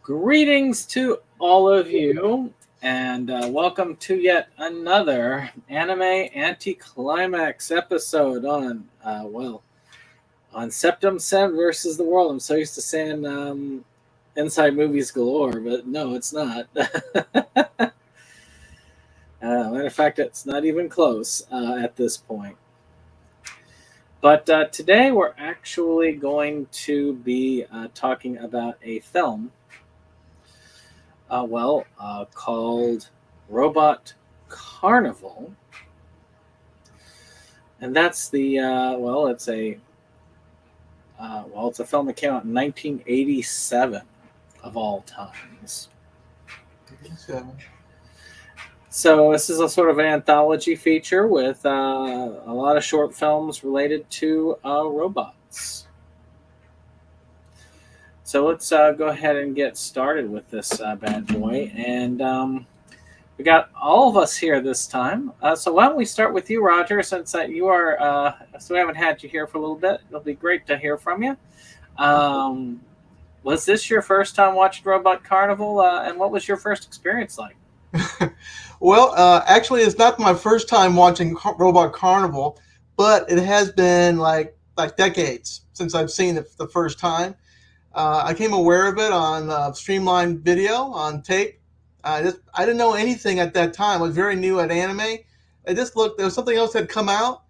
Greetings to all of you, and welcome to yet another anime Anticlimax episode on SeptumSin versus the world. I'm so used to saying Inside Movies Galore, but no, it's not. Matter of fact, it's not even close at this point. But today we're actually going to be talking about a film called Robot Carnival. And that's it's a film that came out in 1987 of all times. 87. So this is a sort of an anthology feature with a lot of short films related to robots. So let's go ahead and get started with this bad boy. And we got all of us here this time. So why don't we start with you, Roger, since you are, so we haven't had you here for a little bit. It'll be great to hear from you. Was this your first time watching Robot Carnival? And what was your first experience like? Well, actually, it's not my first time watching Robot Carnival, but it has been like decades since I've seen it the first time. I came aware of it on streamlined video on tape. I didn't know anything at that time. I was very new at anime. I just looked. There was something else that had come out,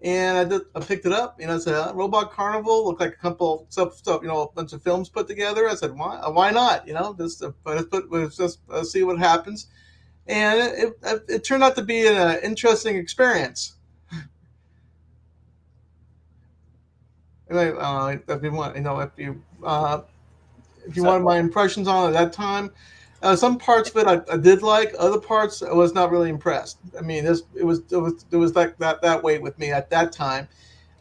and I picked it up. I said, Robot Carnival looked like a couple stuff. A bunch of films put together. I said, why not? Let's see what happens. And it turned out to be an interesting experience. If you wanted my impressions on it at that time, some parts of it I did like. Other parts I was not really impressed. I mean, it was like that way with me at that time.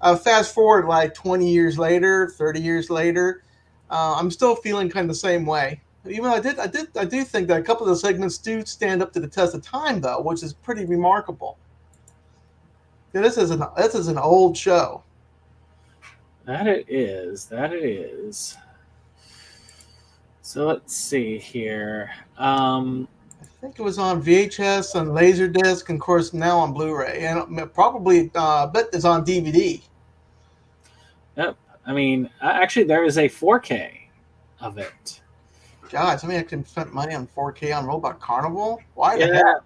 Fast forward like 20 years later, 30 years later, I'm still feeling kind of the same way. Even though I do think that a couple of the segments do stand up to the test of time, though, which is pretty remarkable. Yeah, this is an old show. That it is. So let's see here. I think it was on VHS and Laserdisc, and of course now on Blu-ray, and probably bet it's on DVD. Yep. I mean, actually, there is a 4K of it. God, somebody actually spent money on 4K on Robot Carnival? Why the heck?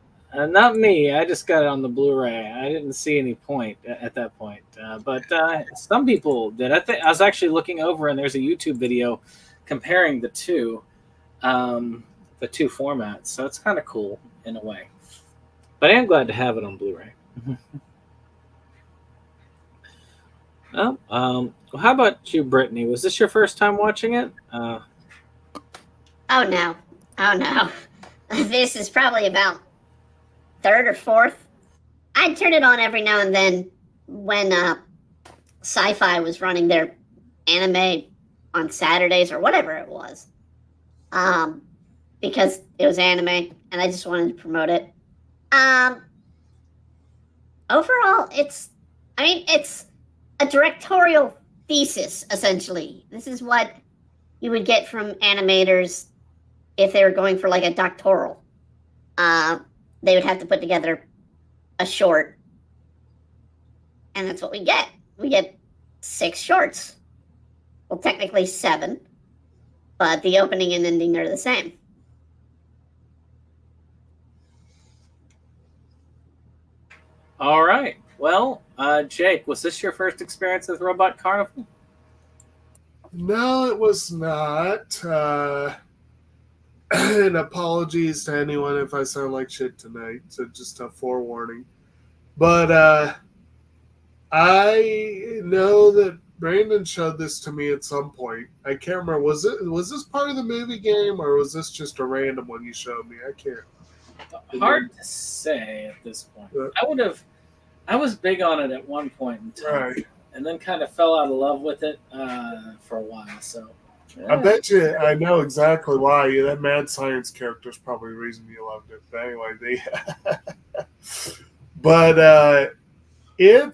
Not me. I just got it on the Blu-ray. I didn't see any point at that point. But some people did. I was actually looking over, and there's a YouTube video comparing the two formats. So it's kind of cool in a way. But I am glad to have it on Blu-ray. Well, how about you, Brittany? Was this your first time watching it? Oh no. This is probably about third or fourth. I'd turn it on every now and then when Sci-Fi was running their anime on Saturdays or whatever it was. Because it was anime and I just wanted to promote it. Overall, it's a directorial thesis, essentially. This is what you would get from animators if they were going for like a doctoral. They would have to put together a short. And that's what we get. We get 6 shorts. Well, technically 7. But the opening and ending are the same. All right. Well, Jake, was this your first experience with Robot Carnival? No, it was not. And apologies to anyone if I sound like shit tonight. So just a forewarning. But I know that Brandon showed this to me at some point. I can't remember. Was this part of the movie game, or was this just a random one you showed me? I can't. Hard to say at this point. I was big on it at one point in time, right, and then kind of fell out of love with it for a while. So I bet you I know exactly why. That mad science character is probably the reason you loved it. But anyway, it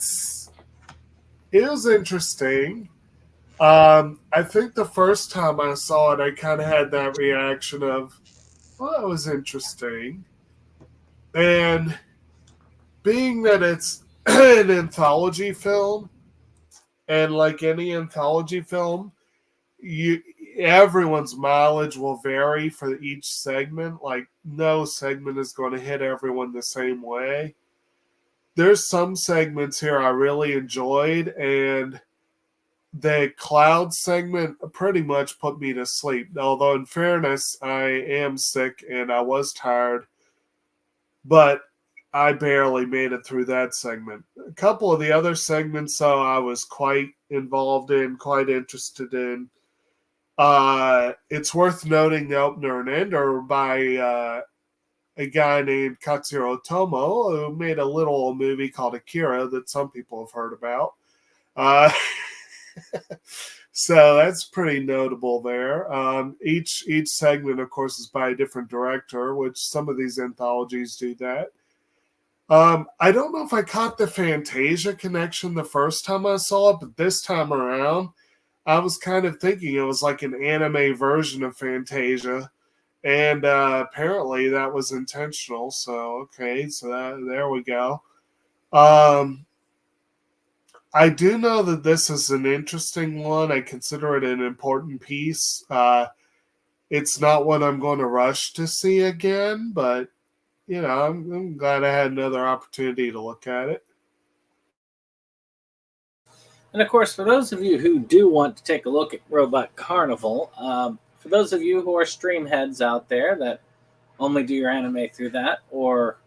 was interesting. I think the first time I saw it, I kind of had that reaction of, well, that was interesting. And being that it's an anthology film, and like any anthology film, everyone's mileage will vary for each segment. Like, no segment is going to hit everyone the same way. There's some segments here I really enjoyed, and the cloud segment pretty much put me to sleep. Although, in fairness, I am sick and I was tired, but I barely made it through that segment. A couple of the other segments, though, I was quite involved in, quite interested in. It's worth noting the opener and ender by a guy named Katsuhiro Tomo, who made a little movie called Akira that some people have heard about. So that's pretty notable there. Each segment, of course, is by a different director, which some of these anthologies do that. I don't know if I caught the Fantasia connection the first time I saw it, but this time around, I was kind of thinking it was like an anime version of Fantasia. And apparently that was intentional. So, okay, so there we go. I do know that this is an interesting one. I consider it an important piece. It's not one I'm going to rush to see again, but, you know, I'm glad I had another opportunity to look at it. And of course, for those of you who do want to take a look at Robot Carnival, for those of you who are stream heads out there that only do your anime through that or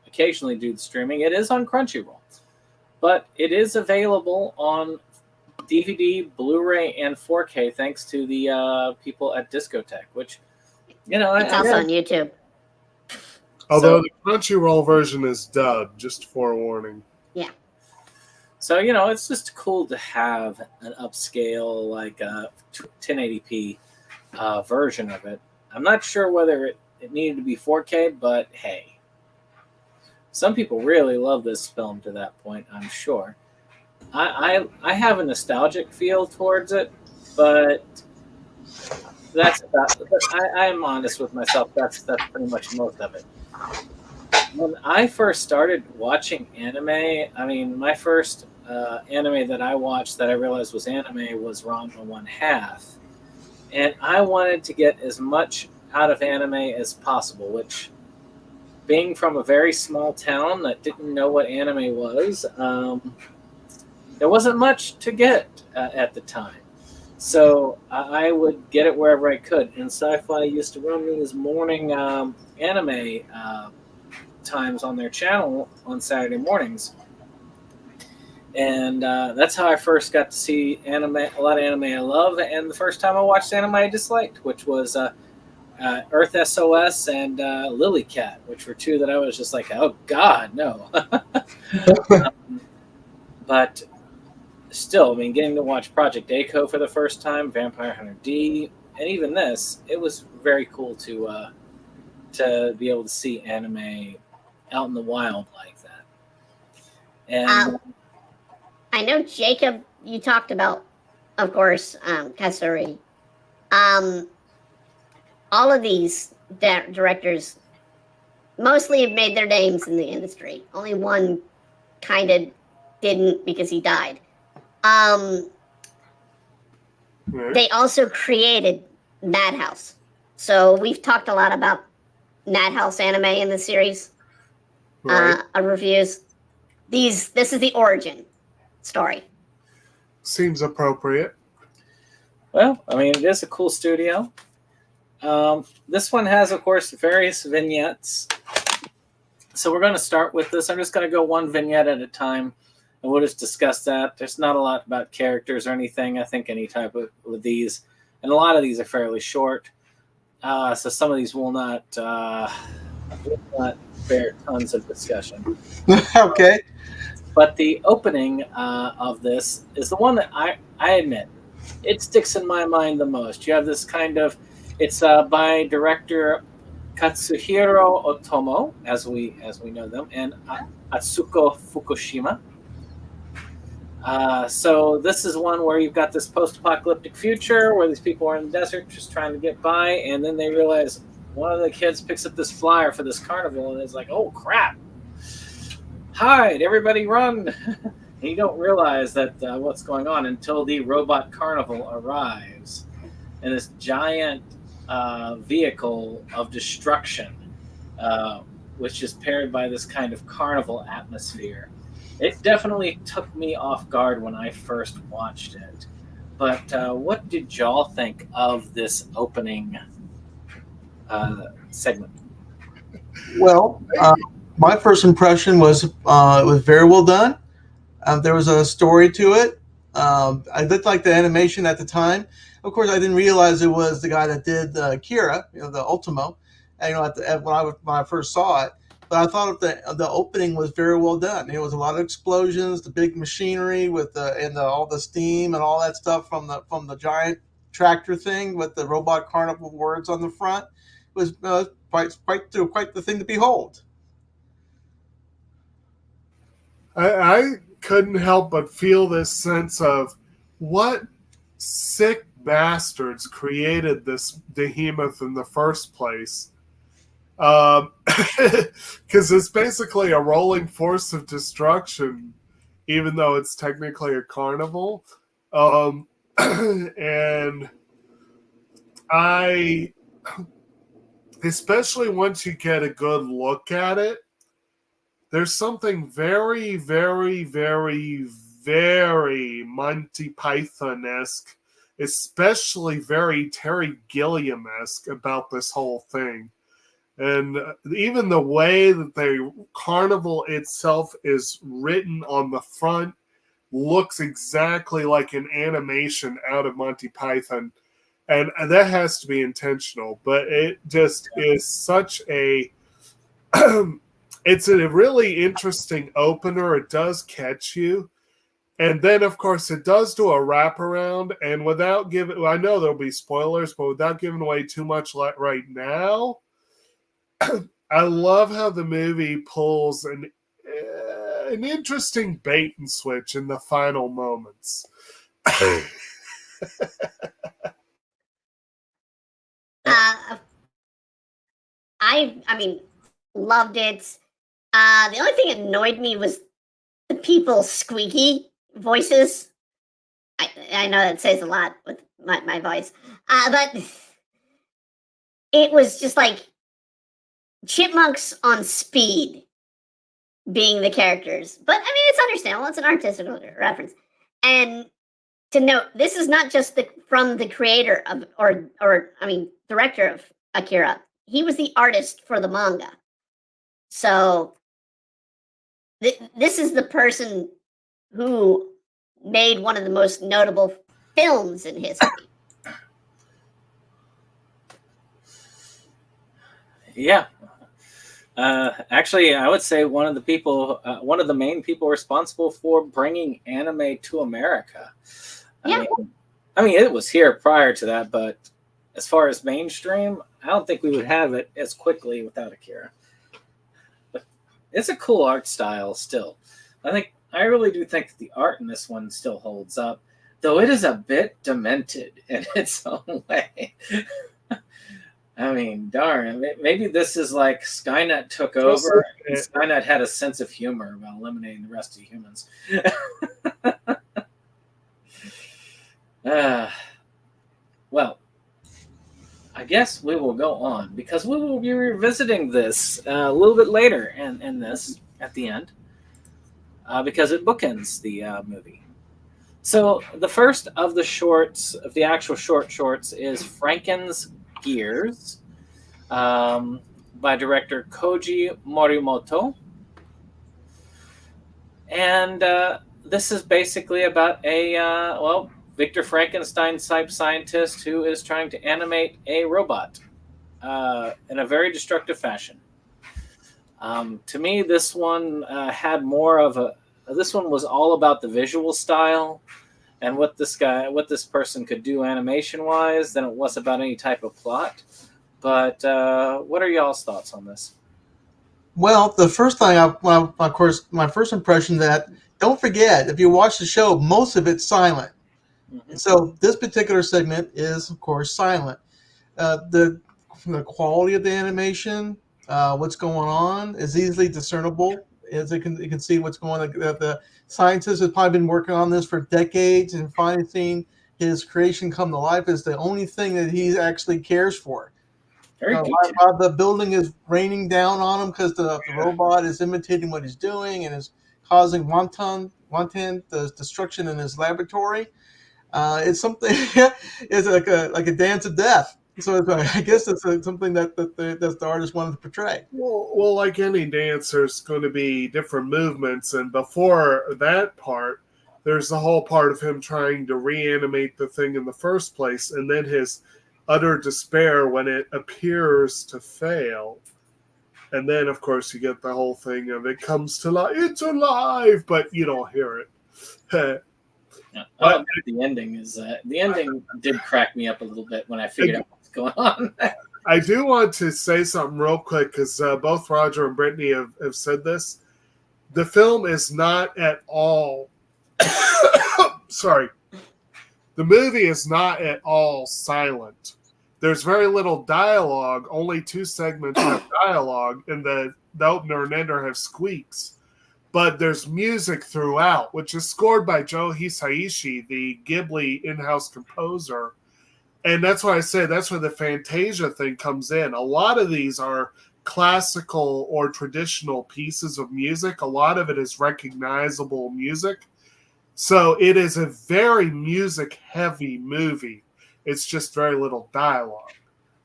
occasionally do the streaming, it is on Crunchyroll. But it is available on DVD, Blu-ray, and 4K thanks to the people at Discotech, which, you know... It's also on YouTube. Although the Crunchyroll version is dubbed, just forewarning. Yeah. So, you know, it's just cool to have an upscale, like 1080p version of it. I'm not sure whether it needed to be 4K, but hey. Some people really love this film to that point, I'm sure. I have a nostalgic feel towards it, but that's about. But I am honest with myself. That's pretty much most of it. When I first started watching anime, I mean, my first anime that I watched that I realized was anime was Ranma 1/2, and I wanted to get as much out of anime as possible, which, being from a very small town that didn't know what anime was, there wasn't much to get at the time. So I would get it wherever I could. And Sci-Fi used to run these morning anime times on their channel on Saturday mornings. And that's how I first got to see anime, a lot of anime I love. And the first time I watched anime I disliked, which was Earth SOS and Lily Cat, which were two that I was just like, oh God, no. But still, I mean, getting to watch Project A-ko for the first time, Vampire Hunter D, and even this, it was very cool to be able to see anime out in the wild like that. And I know, Jacob, you talked about, of course, Kasuri. All of these directors mostly have made their names in the industry. Only one kind of didn't because he died. They also created Madhouse. So we've talked a lot about Madhouse anime in the series of reviews. This is the origin story. Seems appropriate. Well, I mean, it is a cool studio. This one has, of course, various vignettes. So we're going to start with this. I'm just going to go one vignette at a time, and we'll just discuss that. There's not a lot about characters or anything, I think, any type of with these. And a lot of these are fairly short. So some of these will not bear tons of discussion. Okay. But the opening of this is the one that I admit, it sticks in my mind the most. You have this kind of, it's by director Katsuhiro Otomo, as we know them, and Atsuko Fukushima. So this is one where you've got this post-apocalyptic future where these people are in the desert just trying to get by, and then they realize one of the kids picks up this flyer for this carnival and is like, oh crap, hide, everybody run. And you don't realize that what's going on until the robot carnival arrives in this giant vehicle of destruction, which is paired by this kind of carnival atmosphere. It definitely took me off guard when I first watched it. But what did y'all think of this opening segment? Well, my first impression was it was very well done. There was a story to it. I did like the animation at the time. Of course, I didn't realize it was the guy that did Kira, the Ultimo. And, when I first saw it, but I thought the opening was very well done. It was a lot of explosions, the big machinery with all the steam and all that stuff from the giant tractor thing with the robot carnival words on the front. It was quite the thing to behold. I couldn't help but feel this sense of what sick bastards created this behemoth in the first place. Because it's basically a rolling force of destruction, even though it's technically a carnival. And I, especially once you get a good look at it, there's something very, very, very, very Monty Python-esque, especially very Terry Gilliam-esque about this whole thing. And even the way that the carnival itself is written on the front looks exactly like an animation out of Monty Python. And that has to be intentional. But it just is such a... it's a really interesting opener. It does catch you. And then, of course, it does do a wraparound. And without giving... I know there'll be spoilers, but without giving away too much right now... I love how the movie pulls an interesting bait and switch in the final moments. I mean, loved it. The only thing that annoyed me was the people's squeaky voices. I know that says a lot with my voice, but it was just like chipmunks on speed being the characters. But I mean, it's understandable. It's an artistic reference. And to note, this is not just from the creator of, or director of Akira. He was the artist for the manga. So this is the person who made one of the most notable films in history. Yeah. Actually, I would say one of the main people responsible for bringing anime to America. I mean, it was here prior to that, but as far as mainstream, I don't think we would have it as quickly without Akira. But it's a cool art style still. I really do think that the art in this one still holds up, though it is a bit demented in its own way. I mean, darn, maybe this is like Skynet took over, and Skynet had a sense of humor about eliminating the rest of the humans. Well, I guess we will go on, because we will be revisiting this a little bit later in this, at the end, because it bookends the movie. So the first of the shorts, of the actual shorts, is Franken's Gears, by director Koji Morimoto. And this is basically about a, Victor Frankenstein type scientist who is trying to animate a robot in a very destructive fashion. To me, this one had more of a... This one was all about the visual style and what this person could do animation-wise than it was about any type of plot. But what are y'all's thoughts on this? Well, the first thing, of course, my first impression that don't forget, if you watch the show, most of it's silent. Mhm. So this particular segment is, of course, silent. The quality of the animation, what's going on, is easily discernible. As you can see what's going on. The scientist has probably been working on this for decades, and finally seeing his creation come to life is the only thing that he actually cares for. Very good. While the building is raining down on him because the robot is imitating what he's doing and is causing wanton destruction in his laboratory. It's something. It's like a dance of death. So I guess it's something that the artist wanted to portray. Well, like any dance, there's going to be different movements, and before that part, there's the whole part of him trying to reanimate the thing in the first place, and then his utter despair when it appears to fail. And then, of course, you get the whole thing of it comes to life. It's alive, but you don't hear it. Yeah. Oh, the ending is the ending did crack me up a little bit when I figured out what's going on. I do want to say something real quick because both Roger and Brittany have said this. The film is not at all. Sorry. The movie is not at all silent. There's very little dialogue. Only 2 segments have dialogue, and the opener and ender have squeaks. But there's music throughout, which is scored by Joe Hisaishi, the Ghibli in-house composer. And that's why I say that's where the Fantasia thing comes in. A lot of these are classical or traditional pieces of music. A lot of it is recognizable music. So it is a very music-heavy movie. It's just very little dialogue.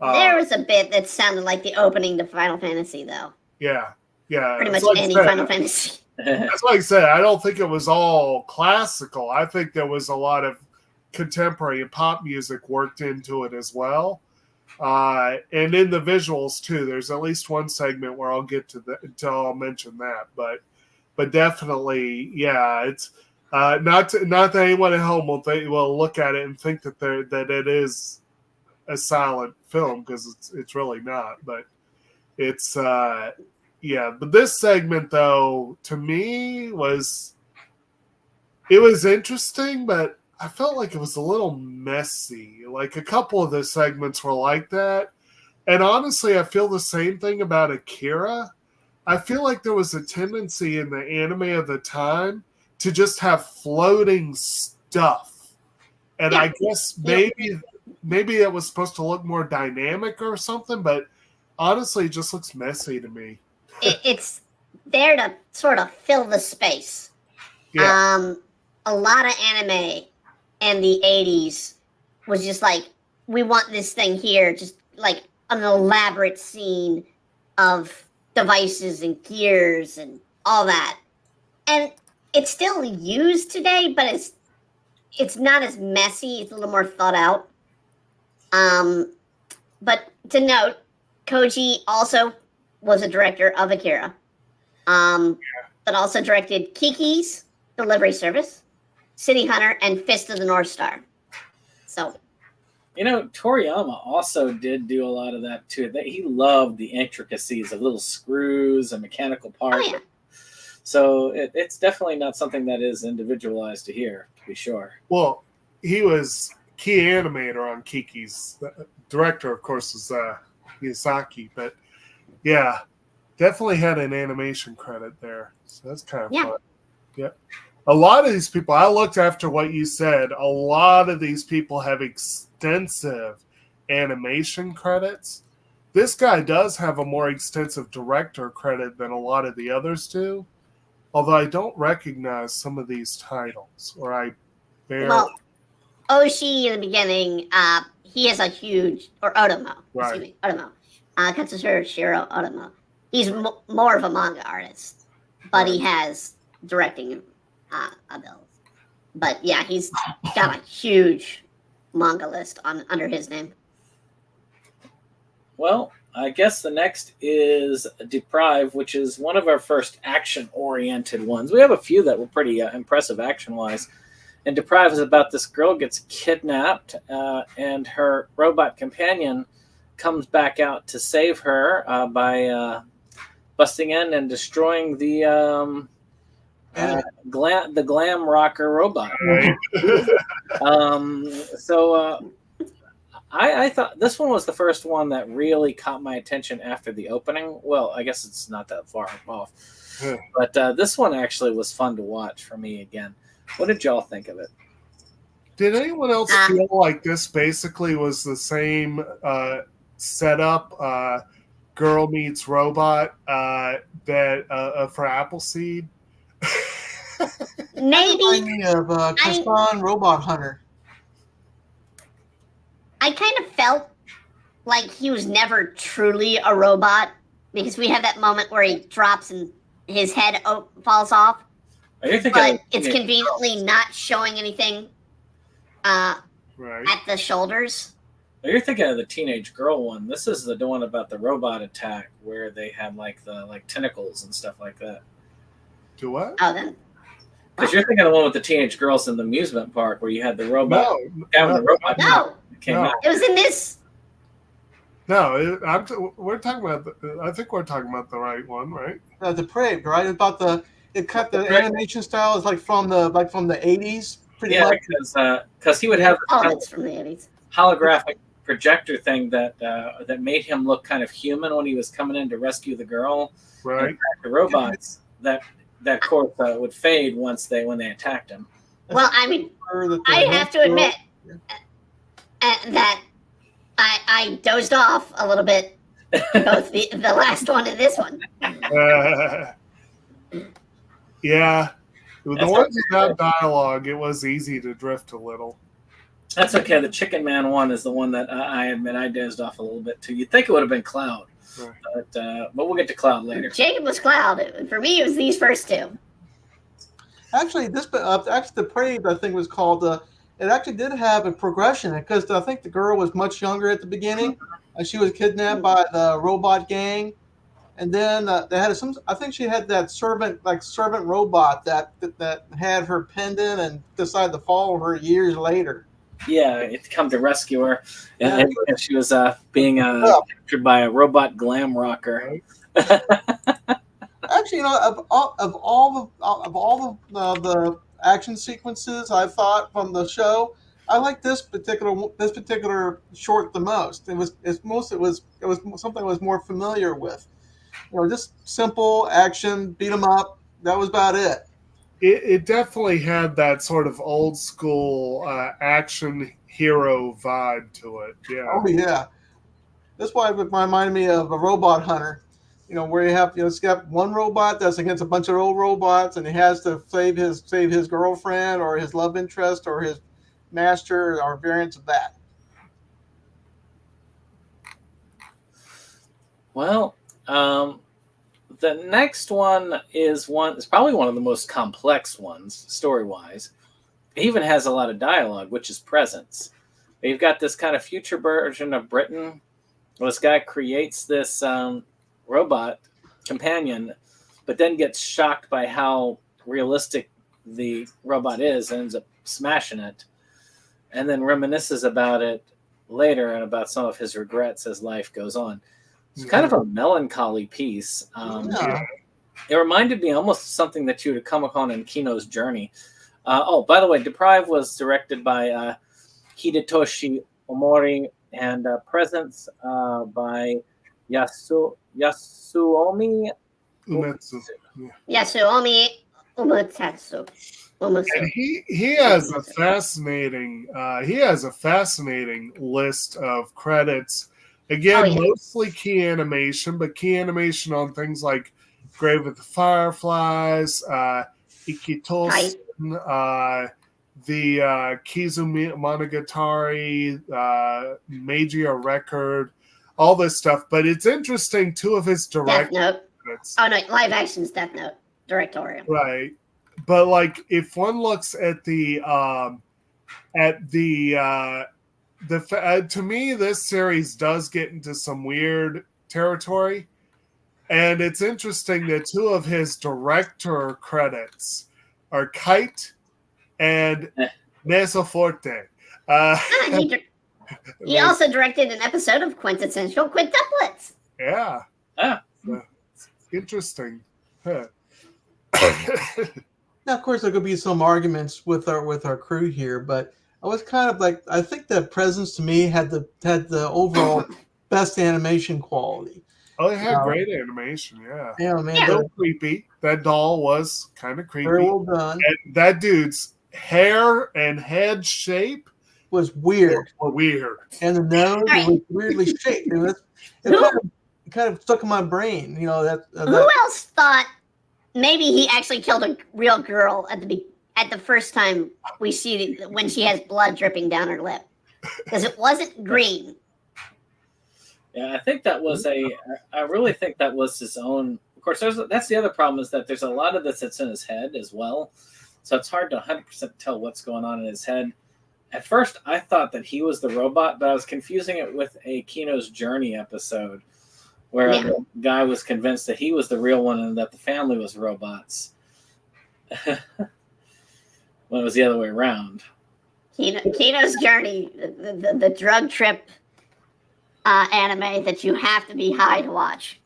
There was a bit that sounded like the opening to Final Fantasy, though. Yeah. Pretty much like any Final Fantasy. That's like I said. I don't think it was all classical. I think there was a lot of contemporary and pop music worked into it as well. And in the visuals too, there's at least one segment where I'll get to I'll mention that. But definitely, yeah, it's not that anyone at home will look at it and think that it is a silent film, because it's really not. But it's yeah. But this segment, though, to me was interesting, but I felt like it was a little messy. Like a couple of the segments were like that. And honestly, I feel the same thing about Akira. I feel like there was a tendency in the anime of the time to just have floating stuff. And I guess maybe it was supposed to look more dynamic or something, but honestly, it just looks messy to me. It's there to sort of fill the space. Yeah. A lot of anime in the 80s was just like, we want this thing here, just like an elaborate scene of devices and gears and all that. And it's still used today, but it's not as messy. It's a little more thought out. But to note, Koji also was a director of Akira, but also directed Kiki's Delivery Service, City Hunter, and Fist of the North Star. So, Toriyama also did do a lot of that too. That he loved the intricacies of little screws and mechanical parts. oh yeah, So it's definitely not something that is individualized to here, to be sure. Well, he was key animator on Kiki's. The director, of course, is Miyazaki. But yeah, definitely had an animation credit there. So that's kind of fun. Yeah. A lot of these people, I looked after what you said, a lot of these people have extensive animation credits. This guy does have a more extensive director credit than a lot of the others do. Although I don't recognize some of these titles, or I barely. Well, Oshii in the beginning, he has a huge, or Otomo, excuse me, Otomo, Katsuhiro Shiro Otomo. He's more of a manga artist, but he has directing abilities. But yeah, he's got a huge manga list under his name. Well, I guess the next is Deprive, which is one of our first action-oriented ones. We have a few that were pretty impressive action-wise. And Deprive is about this girl gets kidnapped, and her robot companion comes back out to save her by busting in and destroying the glam rocker robot. Right. So I thought this one was the first one that really caught my attention after the opening. Well, I guess it's not that far off, but this one actually was fun to watch for me again. What did y'all think of it? Did anyone else feel like this basically was the same setup, girl meets robot, that for Appleseed? Maybe. Remind me of Kassan Robot Hunter. I kind of felt like he was never truly a robot because we have that moment where he drops and his head falls off. But it's conveniently not showing anything at the shoulders. You're thinking of the teenage girl one. This is the one about the robot attack where they had like tentacles and stuff like that. Do what? Oh, then. Because you're thinking of the one with the teenage girls in the amusement park where you had the robot. No. It was in this. No, we're talking about. I think we're talking about the right one, right? Depraved, right? About the animation style is like from the 80s, pretty much. Because he would have it's from the 80s. Holographic projector thing that made him look kind of human when he was coming in to rescue the girl. Right. The robots that course would fade when they attacked him. Well, I mean, I have to admit that I dozed off a little bit, both the last one and this one. Yeah. The ones without dialogue, it was easy to drift a little. That's okay. The Chicken Man one is the one that I admit I dozed off a little bit too. You'd think it would have been Cloud, right. But we'll get to Cloud later. Jacob was Cloud. For me, it was these first two. Actually, the Parade, I think, was called. It actually did have a progression because I think the girl was much younger at the beginning. She was kidnapped by the robot gang, and then they had I think she had that servant robot that had her pendant and decided to follow her years later. Yeah, it come to rescue her, and she was being captured by a robot glam rocker. Actually, of all the action sequences I thought from the show, I like this particular short the most. It was something I was more familiar with. Just simple action, beat 'em up. That was about it. It definitely had that sort of old school action hero vibe to it. Yeah. Oh yeah. That's why it reminded me of a Robot Hunter. Where you have it's got one robot that's against a bunch of old robots, and he has to save his girlfriend or his love interest or his master or variants of that. Well, the next one is probably one of the most complex ones story-wise. It even has a lot of dialogue, which is Presence. You've got this kind of future version of Britain. This guy creates this robot companion, but then gets shocked by how realistic the robot is and ends up smashing it, and then reminisces about it later and about some of his regrets as life goes on. It's kind of a melancholy piece. It reminded me almost of something that you would have come upon in Kino's Journey. By the way, Deprive was directed by Hidetoshi Omori, and Presence by Yasuomi Umetsu. Yasuomi Umetsu. And he has a fascinating list of credits. Again, mostly key animation, but key animation on things like Grave of the Fireflies, Ikitosen, the Kizu Monogatari, Magia Record, all this stuff. But it's interesting, two of his direct Death Note. Oh no, live action's Death Note directorial. Right. But like if one looks at to me, this series does get into some weird territory, and it's interesting that two of his director credits are Kite and Mesoforte. He also directed an episode of Quintessential Quintuplets. Yeah. Interesting. Huh. Now, of course, there could be some arguments with our crew here, but I was kind of like, I think that Presence to me had the overall best animation quality. Oh, it had great animation, yeah. Yeah, man, Yeah. A little creepy. That doll was kind of creepy. very well done. And that dude's hair and head shape Was weird, were weird. and the nose Right. was weirdly shaped. It kind of stuck in my brain. You know that. Who else thought maybe he actually killed a real girl at the first time we see when she has blood dripping down her lip? Because it wasn't green. Yeah, I think that was I really think that was his own. Of course, that's the other problem, is that there's a lot of this that's in his head as well. So it's hard to 100% tell what's going on in his head. At first, I thought that he was the robot, but I was confusing it with a Kino's Journey episode where the guy was convinced that he was the real one and that the family was robots. When it was the other way around. Kino's Journey, the drug trip anime that you have to be high to watch.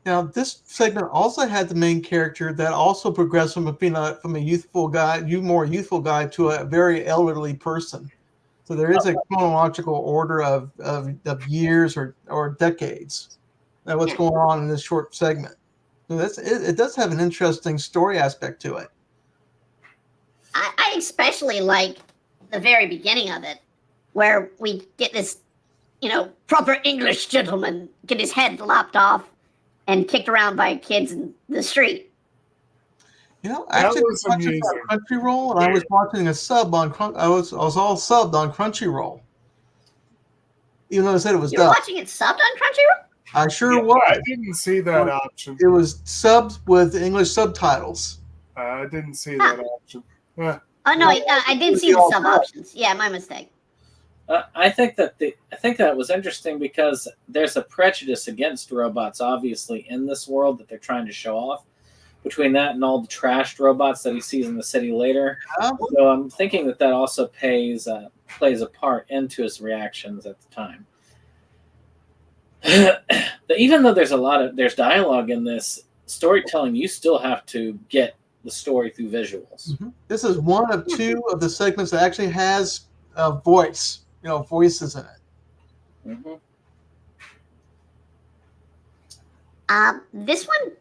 Now, this segment also had the main character that also progressed from being from a youthful guy, more youthful guy, to a very elderly person. So there is a chronological order of years or decades of what's going on in this short segment. So it does have an interesting story aspect to it. I especially like the very beginning of it, where we get this, proper English gentleman get his head lopped off and kicked around by kids in the street. Actually, I was watching Crunchyroll, and I was watching a sub on I was all subbed on Crunchyroll. Even though I said it was You were dubbed. watching it subbed on Crunchyroll? I sure was. I didn't see that option. It was subbed with English subtitles. I didn't see that option. Oh no, I did see the sub options. Yeah, my mistake. I think that was interesting because there's a prejudice against robots, obviously, in this world that they're trying to show off. Between that and all the trashed robots that he sees in the city later, so I'm thinking that also plays a part into his reactions at the time. Even though there's dialogue in this storytelling, you still have to get the story through visuals. Mm-hmm. This is one of two of the segments that actually has a voice, voices in it. Mm-hmm. This one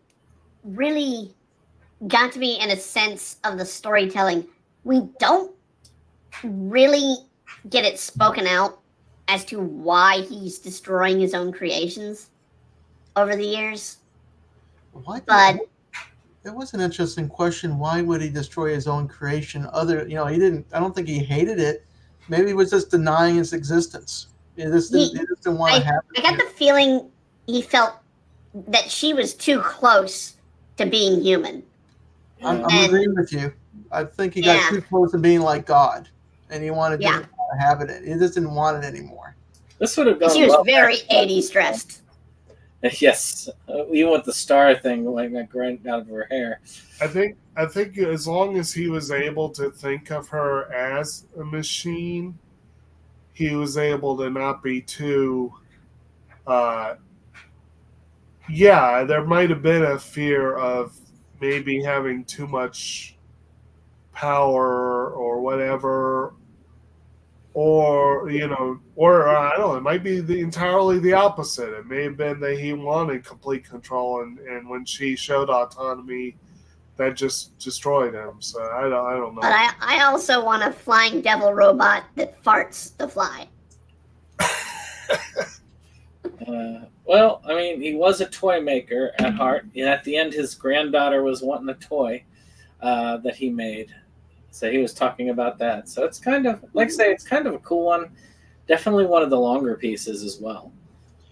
really got to me in a sense of the storytelling. We don't really get it spoken out as to why he's destroying his own creations over the years. It was an interesting question. Why would he destroy his own creation? I don't think he hated it. Maybe he was just denying its existence. He just didn't want to have it. I got the feeling he felt that she was too close to being human. I'm agreeing with you. I think he got too close to being like God, and he didn't want to have it. He just didn't want it anymore. This would have gone. She was very 80s dressed. Yes, even with the star thing going right out of her hair. I think as long as he was able to think of her as a machine, he was able to not be too. There might have been a fear of maybe having too much power or whatever, or I don't know, it might be entirely the opposite. It may have been that he wanted complete control, and when she showed autonomy, that just destroyed him. So I don't know. But I also want a flying devil robot that farts to fly. Well, I mean, he was a toy maker at heart, and at the end, his granddaughter was wanting a toy that he made. So he was talking about that. So it's kind of, like I say, it's kind of a cool one. Definitely one of the longer pieces as well.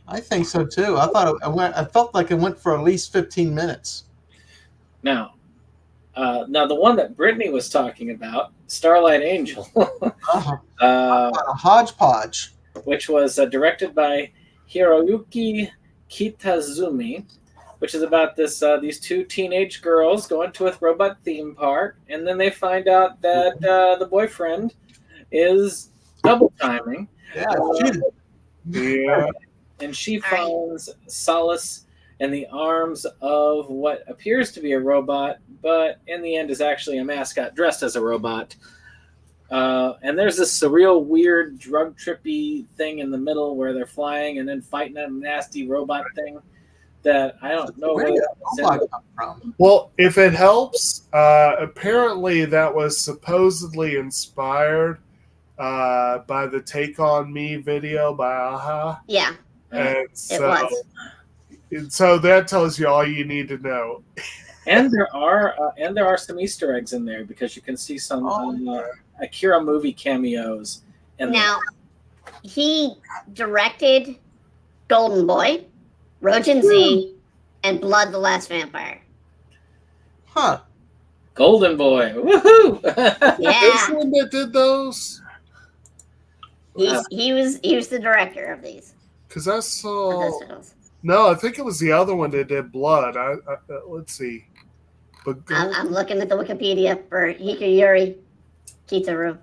I think so too. I felt like it went for at least 15 minutes. Now the one that Brittany was talking about, Starlight Angel, A hodgepodge, which was directed by Hiroyuki Kitazumi, which is about these two teenage girls going to a robot theme park, and then they find out that the boyfriend is double timing. Yeah. And she finds solace and the arms of what appears to be a robot, but in the end is actually a mascot dressed as a robot. And there's this surreal, weird, drug trippy thing in the middle where they're flying and then fighting a nasty robot thing that I don't know Where where did that was the in. robot come from? Well, if it helps, apparently that was supposedly inspired by the Take On Me video by Aha. Yeah, And it so, was. so that tells you all you need to know. And there are some Easter eggs in there because you can see some Akira movie cameos. Now, he directed Golden Boy, Rojin Z, and Blood the Last Vampire. Huh. Golden Boy, woohoo! Yeah, This one that did those? he was the director of these. Because I Of saw. those films. No, I think it was the other one that did Blood. Let's see. But I'm looking at the Wikipedia for Hikayuri Kitaru.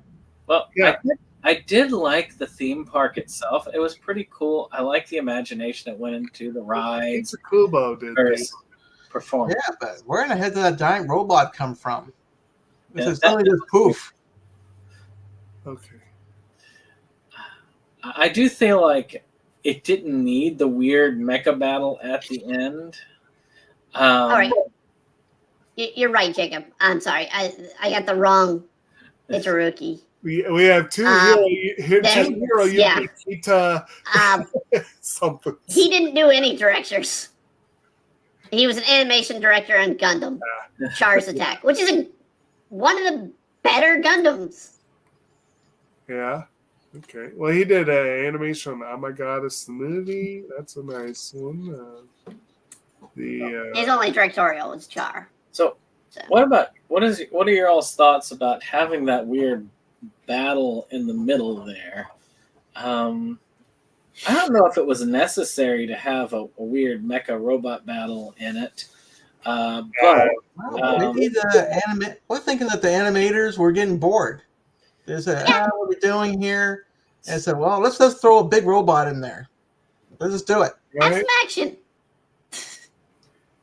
Well, Yeah. I did like the theme park itself. It was pretty cool. I like the imagination that went into the rides. Pizza Kubo did Very this. performance. Yeah, but where in the heck did that giant robot come from? This Yeah, is only just poof. Okay. I do feel like it didn't need the weird mecha battle at the end. All right, you're right, Jacob. I'm sorry, I got the wrong Itaruki. We have two hero yeah. Yukita something. He didn't do any directors. He was an animation director on Gundam, Char's Attack, which is one of the better Gundams. Yeah. Okay. Well, he did an animation on Oh My Goddess, the movie. That's a nice one. His only directorial was Char. So, what are your all's thoughts about having that weird battle in the middle there? I don't know if it was necessary to have a weird mecha robot battle in it, but Maybe we're thinking that the animators were getting bored. They said, what are we doing here? And said, well, let's just throw a big robot in there. Let's just do it. Have Right? some action.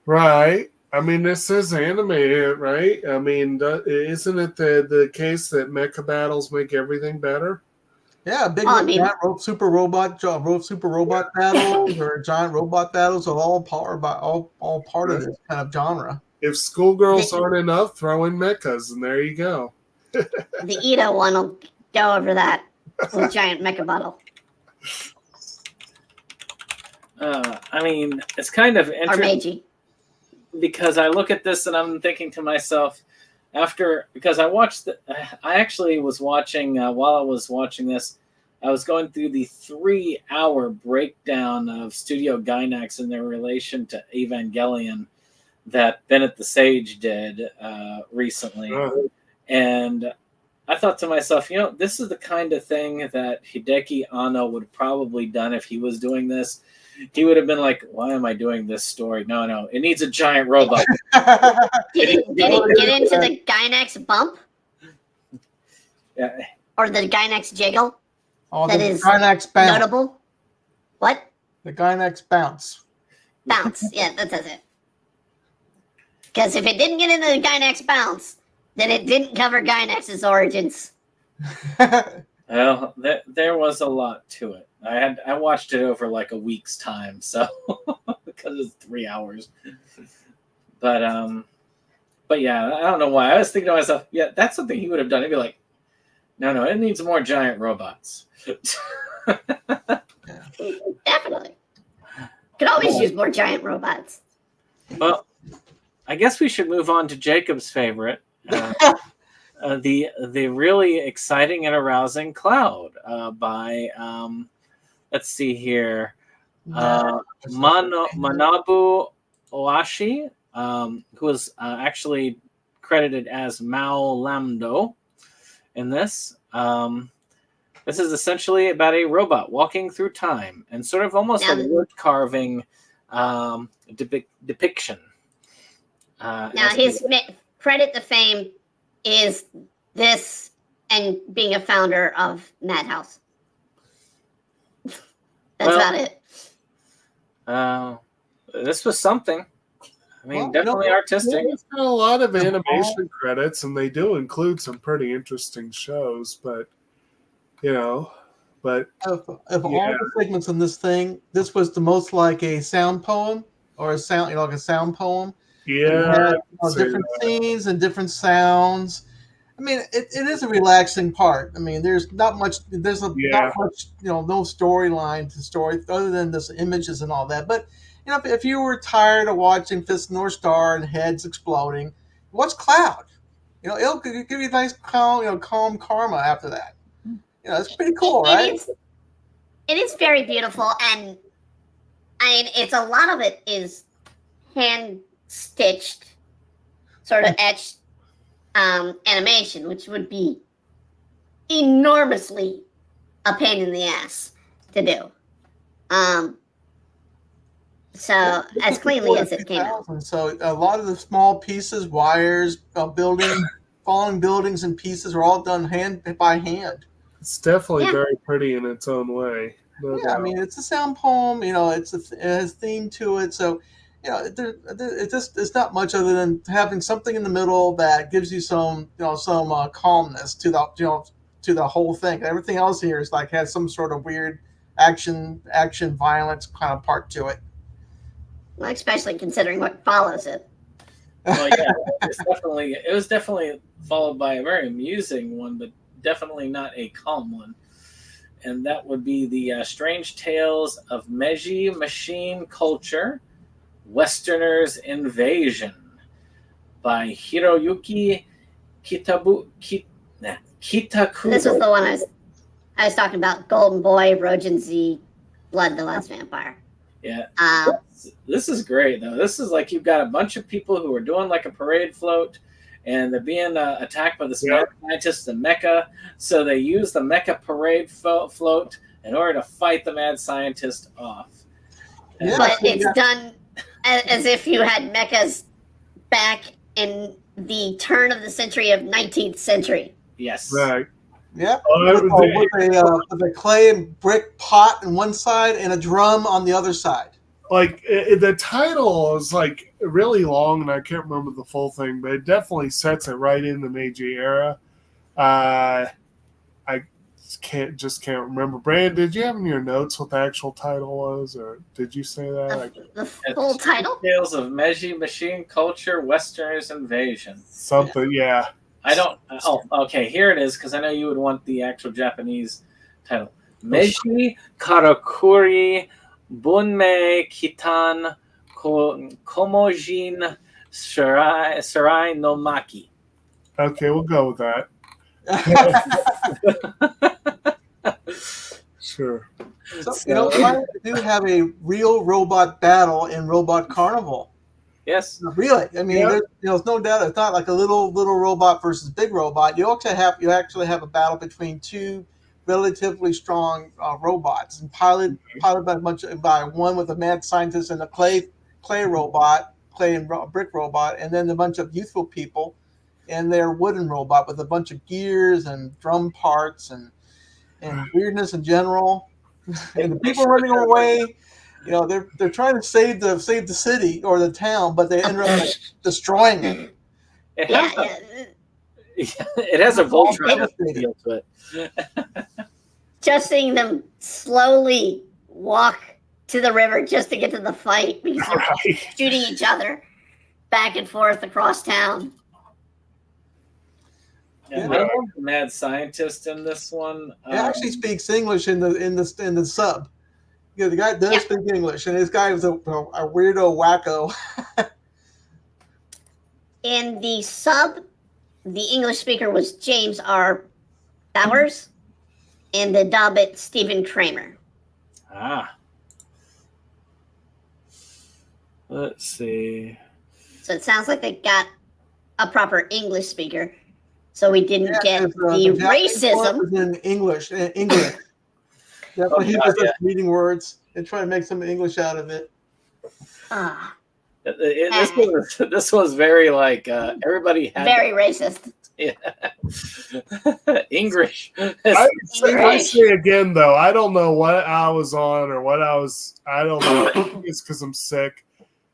Right. I mean, this is animated, right? I mean, isn't it the case that mecha battles make everything better? Yeah, big I super robot battles or giant robot battles are all part of this kind of genre. If schoolgirls aren't enough, throw in mechas, and there you go. The Ito one will go over that with giant mecha battle. I mean, it's kind of Or interesting Meiji. because I look at this and I'm thinking to myself, because I actually was watching, while I was watching this, I was going through the 3-hour breakdown of Studio Gainax in their relation to Evangelion that Bennett the Sage did recently. And I thought to myself, this is the kind of thing that Hideki Anno would probably done if he was doing this. He would have been like, why am I doing this story? No, it needs a giant robot. Did he get into the Gainax bump? Yeah. Or the Gainax jiggle? Oh, That the is Gainax bounce. Notable? What? The Gainax bounce. Bounce. Yeah, that says it. Because if it didn't get into the Gainax bounce, then it didn't cover Gainax's origins. Well, there was a lot to it. I watched it over like a week's time, so because it's 3 hours. But yeah, I don't know why. I was thinking to myself, yeah, that's something he would have done. He'd be like, no, it needs more giant robots. Definitely. Could always use more giant robots. Well, I guess we should move on to Jacob's favorite, the really exciting and arousing Cloud by let's see here, Manabu Oashi, who was actually credited as Mao Lamdo in this. This is essentially about a robot walking through time and sort of almost a wood carving depiction. Now, his credit to fame is this and being a founder of Madhouse. That's about it. this was something. I mean, Well, definitely artistic. It's got a lot of animation credits, and they do include some pretty interesting shows. But but Of all the segments in this thing, this was the most like a sound poem or a sound, like a sound poem. yeah, It had different scenes and different sounds. I mean, it is a relaxing part. I mean, there's not much. Not much. No storyline to story other than this images and all that. But if you were tired of watching Fist North Star and heads exploding, watch Cloud. It'll give you a nice calm karma after that. It's pretty cool, right? It is very beautiful, and I mean, a lot of it is hand stitched, sort of etched animation, which would be enormously a pain in the ass to do. So as cleanly as it came out. So a lot of the small pieces, wires, falling buildings and pieces are all done by hand. It's definitely very pretty in its own way. No doubt. I mean, it's a sound poem. It has theme to it. So, it's not much other than having something in the middle that gives you some calmness to the whole thing. Everything else here is has some sort of weird action violence kind of part to it. Well, especially considering what follows it. Well, yeah, it was definitely followed by a very amusing one, but definitely not a calm one. And that would be the Strange Tales of Meiji Machine Culture, Westerners Invasion by Hiroyuki Kitakuro. This was the one I was talking about, Golden Boy, Rojin Z, Blood the Last Vampire. Yeah. This is great, though. This is like you've got a bunch of people who are doing like a parade float, and they're being attacked by the scientists in Mecha. So they use the Mecha parade float in order to fight the mad scientist off. But it's done as if you had mechas back in the turn of the century of 19th century. Yes. Right. Yep. With a clay and brick pot on one side and a drum on the other side. Like the title is like really long, and I can't remember the full thing, but it definitely sets it right in the Meiji era. I can't remember. Brandon, did you have in your notes what the actual title was, or did you say that? The full title? Tales of Meiji Machine Culture, Westerners Invasion. Something, yeah. I don't. Oh, okay. Here it is, because I know you would want the actual Japanese title. Meiji Karakuri Bunmei Kitan Komojin Sarai no Maki. Okay, we'll go with that. Sure. So, why do have a real robot battle in Robot Carnival? Yes. Really. I mean, there's no doubt. It's not like a little robot versus big robot. You actually have a battle between two relatively strong robots, and piloted by one with a mad scientist and a clay and brick robot, and then a bunch of youthful people and their wooden robot with a bunch of gears and drum parts and weirdness in general. And the people running away, they're trying to save the city or the town, but they end up destroying it. It has a Voltron feel to it. Just seeing them slowly walk to the river just to get to the fight because they're shooting each other back and forth across town. I love the mad scientist in this one. He actually speaks English in the sub. The guy does speak English, and this guy was a weirdo wacko. In the sub, the English speaker was James R. Bowers, and the dub it Stephen Kramer. Let's see. So it sounds like they got a proper English speaker, so we didn't get the racism. In English. That's why he was just reading words and trying to make some English out of it. This was very like everybody had very racist. Yeah. English. I say again though, I don't know what I was on or what I don't know. It's because I'm sick.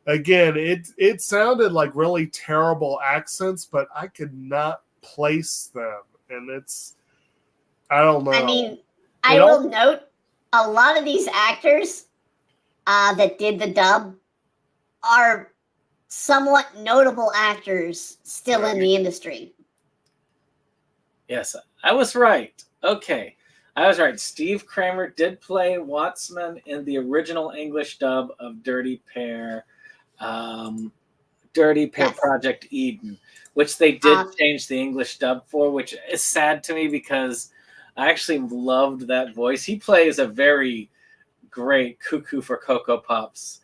again, it sounded like really terrible accents, but I could not place them, and I don't know. I mean, I will note a lot of these actors that did the dub are somewhat notable actors still in the industry. Yes, I was right. Okay, I was right. Steve Kramer did play Wattsman in the original English dub of Dirty Pair Project Eden, which they did change the English dub for, which is sad to me because I actually loved that voice. He plays a very great Cuckoo for Cocoa Pops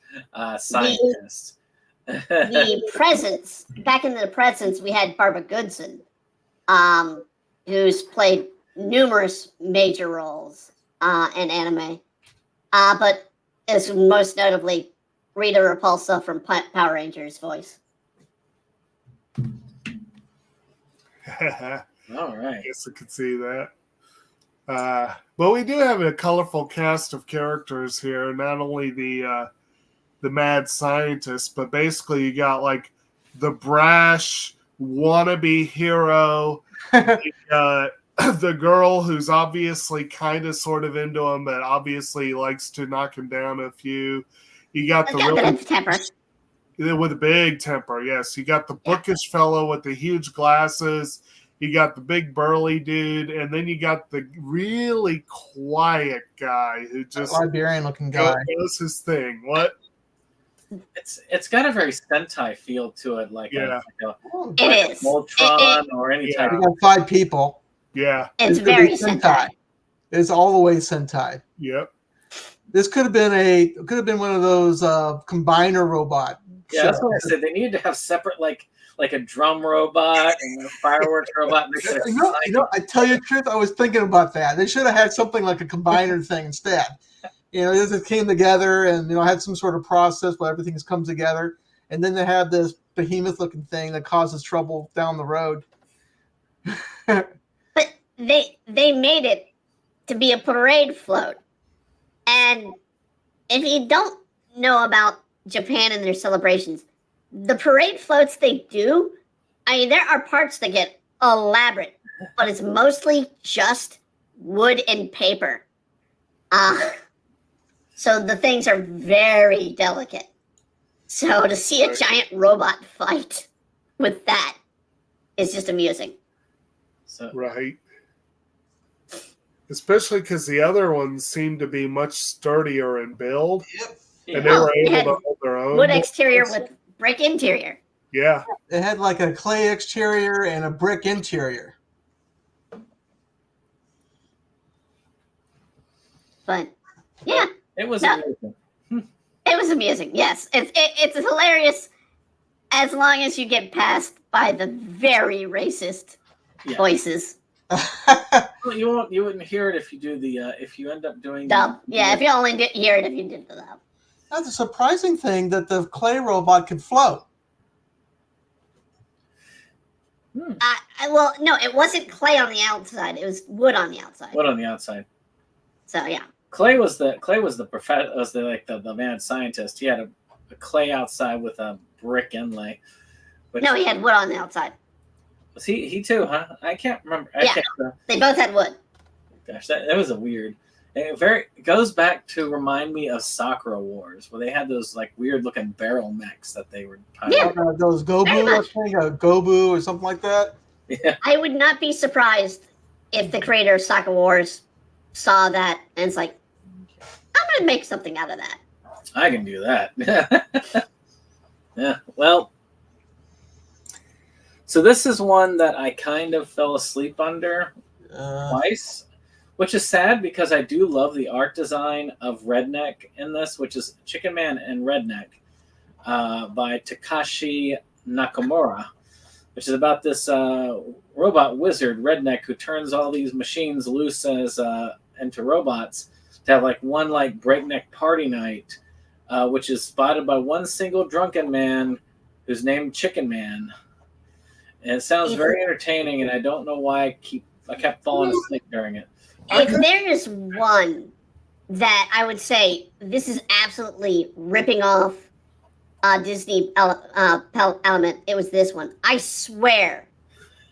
scientist. The Presence, back in the Presence, we had Barbara Goodson, who's played numerous major roles in anime, but is most notably Rita Repulsa from Power Rangers voice. All right. I guess I could see that. But we do have a colorful cast of characters here. Not only the mad scientist, but basically you got like the brash wannabe hero, the girl who's obviously kind of sort of into him, but obviously likes to knock him down a few. You got the really temper. With a big temper, yes. You got the bookish fellow with the huge glasses. You got the big burly dude, and then you got the really quiet guy who just Liberian-looking guy does his thing. What? It's got a very Sentai feel to it, like it is Voltron or any type. You got 5 people. Yeah, it's very Sentai. It's all the way Sentai. Yep. This could have been one of those combiner robot. Yeah, that's what I said. They needed to have separate like a drum robot and a fireworks robot. I tell you the truth, I was thinking about that. They should have had something like a combiner thing instead. It came together and had some sort of process where everything's come together, and then they have this behemoth-looking thing that causes trouble down the road. But they made it to be a parade float, and if you don't know about Japan and their celebrations, the parade floats they do, I mean, there are parts that get elaborate, but it's mostly just wood and paper. So the things are very delicate. So to see a giant robot fight with that is just amusing. Right. Especially because the other ones seem to be much sturdier in build. Yep. And they were able to hold their own. Wood exterior with brick interior. Yeah. It had like a clay exterior and a brick interior. But yeah. It was amusing. It was amusing, yes. It's hilarious as long as you get past by the very racist voices. You wouldn't hear it if you do if you end up doing dub. If you only hear it if you did the dub. That's a surprising thing that the clay robot could float. Well, no, it wasn't clay on the outside. It was wood on the outside. Wood on the outside. So yeah. Clay was the mad scientist. He had a clay outside with a brick inlay. No, he had wood on the outside. Was he too, huh? I can't remember. They both had wood. Gosh, that was a weird. It goes back to remind me of Sakura Wars, where they had those like weird looking barrel mechs that they were. Those Gobu or something like that. Yeah. I would not be surprised if the creator of Sakura Wars saw that and it's like, I'm going to make something out of that. I can do that. Yeah. Well. So this is one that I kind of fell asleep under twice, which is sad because I do love the art design of Redneck in this, which is Chicken Man and Redneck by Takashi Nakamura, which is about this robot wizard, Redneck, who turns all these machines loose as into robots to have like one like breakneck party night, which is spotted by one single drunken man who's named Chicken Man. And it sounds very entertaining, and I don't know why I kept falling asleep during it. If there is one that I would say this is absolutely ripping off Disney element. It was this one. I swear,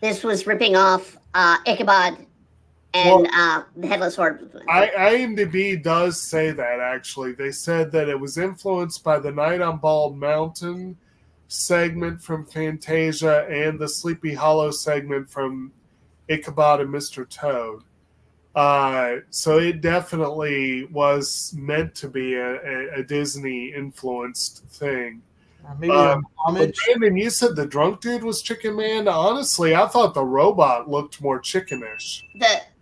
this was ripping off Ichabod and the Headless Horseman. IMDb does say that, actually. They said that it was influenced by the Night on Bald Mountain segment from Fantasia and the Sleepy Hollow segment from Ichabod and Mr. Toad. So it definitely was meant to be a Disney-influenced thing. Maybe a homage. Brandon, you said the drunk dude was Chicken Man. Honestly, I thought the robot looked more chickenish.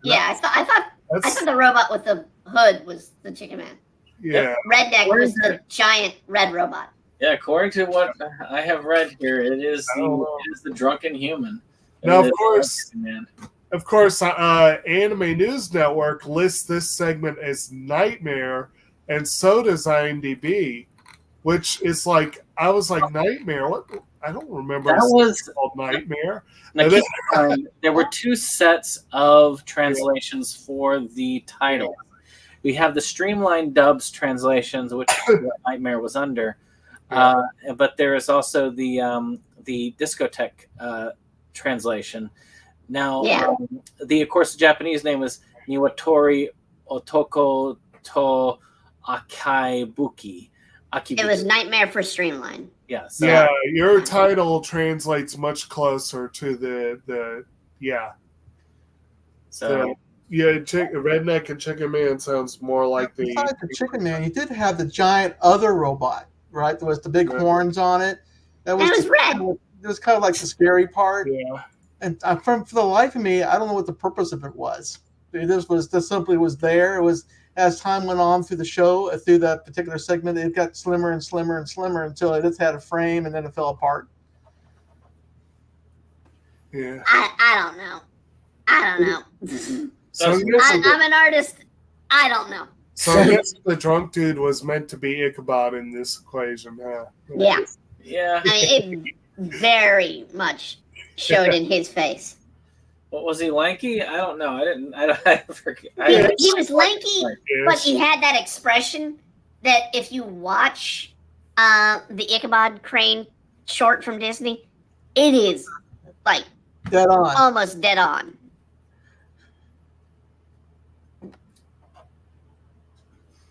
I thought the robot with the hood was the Chicken Man. Yeah. Redneck was the giant red robot. Yeah, according to what I have read here, it is the drunken human. Now, of course, Anime News Network lists this segment as Nightmare, and so does IMDb, which is like, I was like, Nightmare? What? I don't remember. That was called Nightmare. Now, keep in mind, there were two sets of translations for the title. We have the streamlined dubs translations, which is what Nightmare was under, but there is also the discotheque translation. Now, of course, the Japanese name is Niwatori Otoko to Akibuki. It was Nightmare for Streamline. Yeah. So, your title translates much closer to the. So. Redneck and Chicken Man sounds more like the. Besides the Chicken Man, you did have the giant other robot, right? There was the big horns on it. That was red. It was kind of like the scary part. Yeah. And for the life of me, I don't know what the purpose of it was. This simply was there. It was, as time went on through the show, through that particular segment, it got slimmer and slimmer and slimmer until it just had a frame, and then it fell apart. Yeah. I don't know. So I'm an artist. I don't know. So I guess the drunk dude was meant to be Ichabod in this equation, huh? Yeah. Yeah. I mean, it very much showed in his face. What was he, lanky? I don't know. I forget. He was lanky, but he had that expression that if you watch the Ichabod Crane short from Disney, it is like dead on, almost dead on.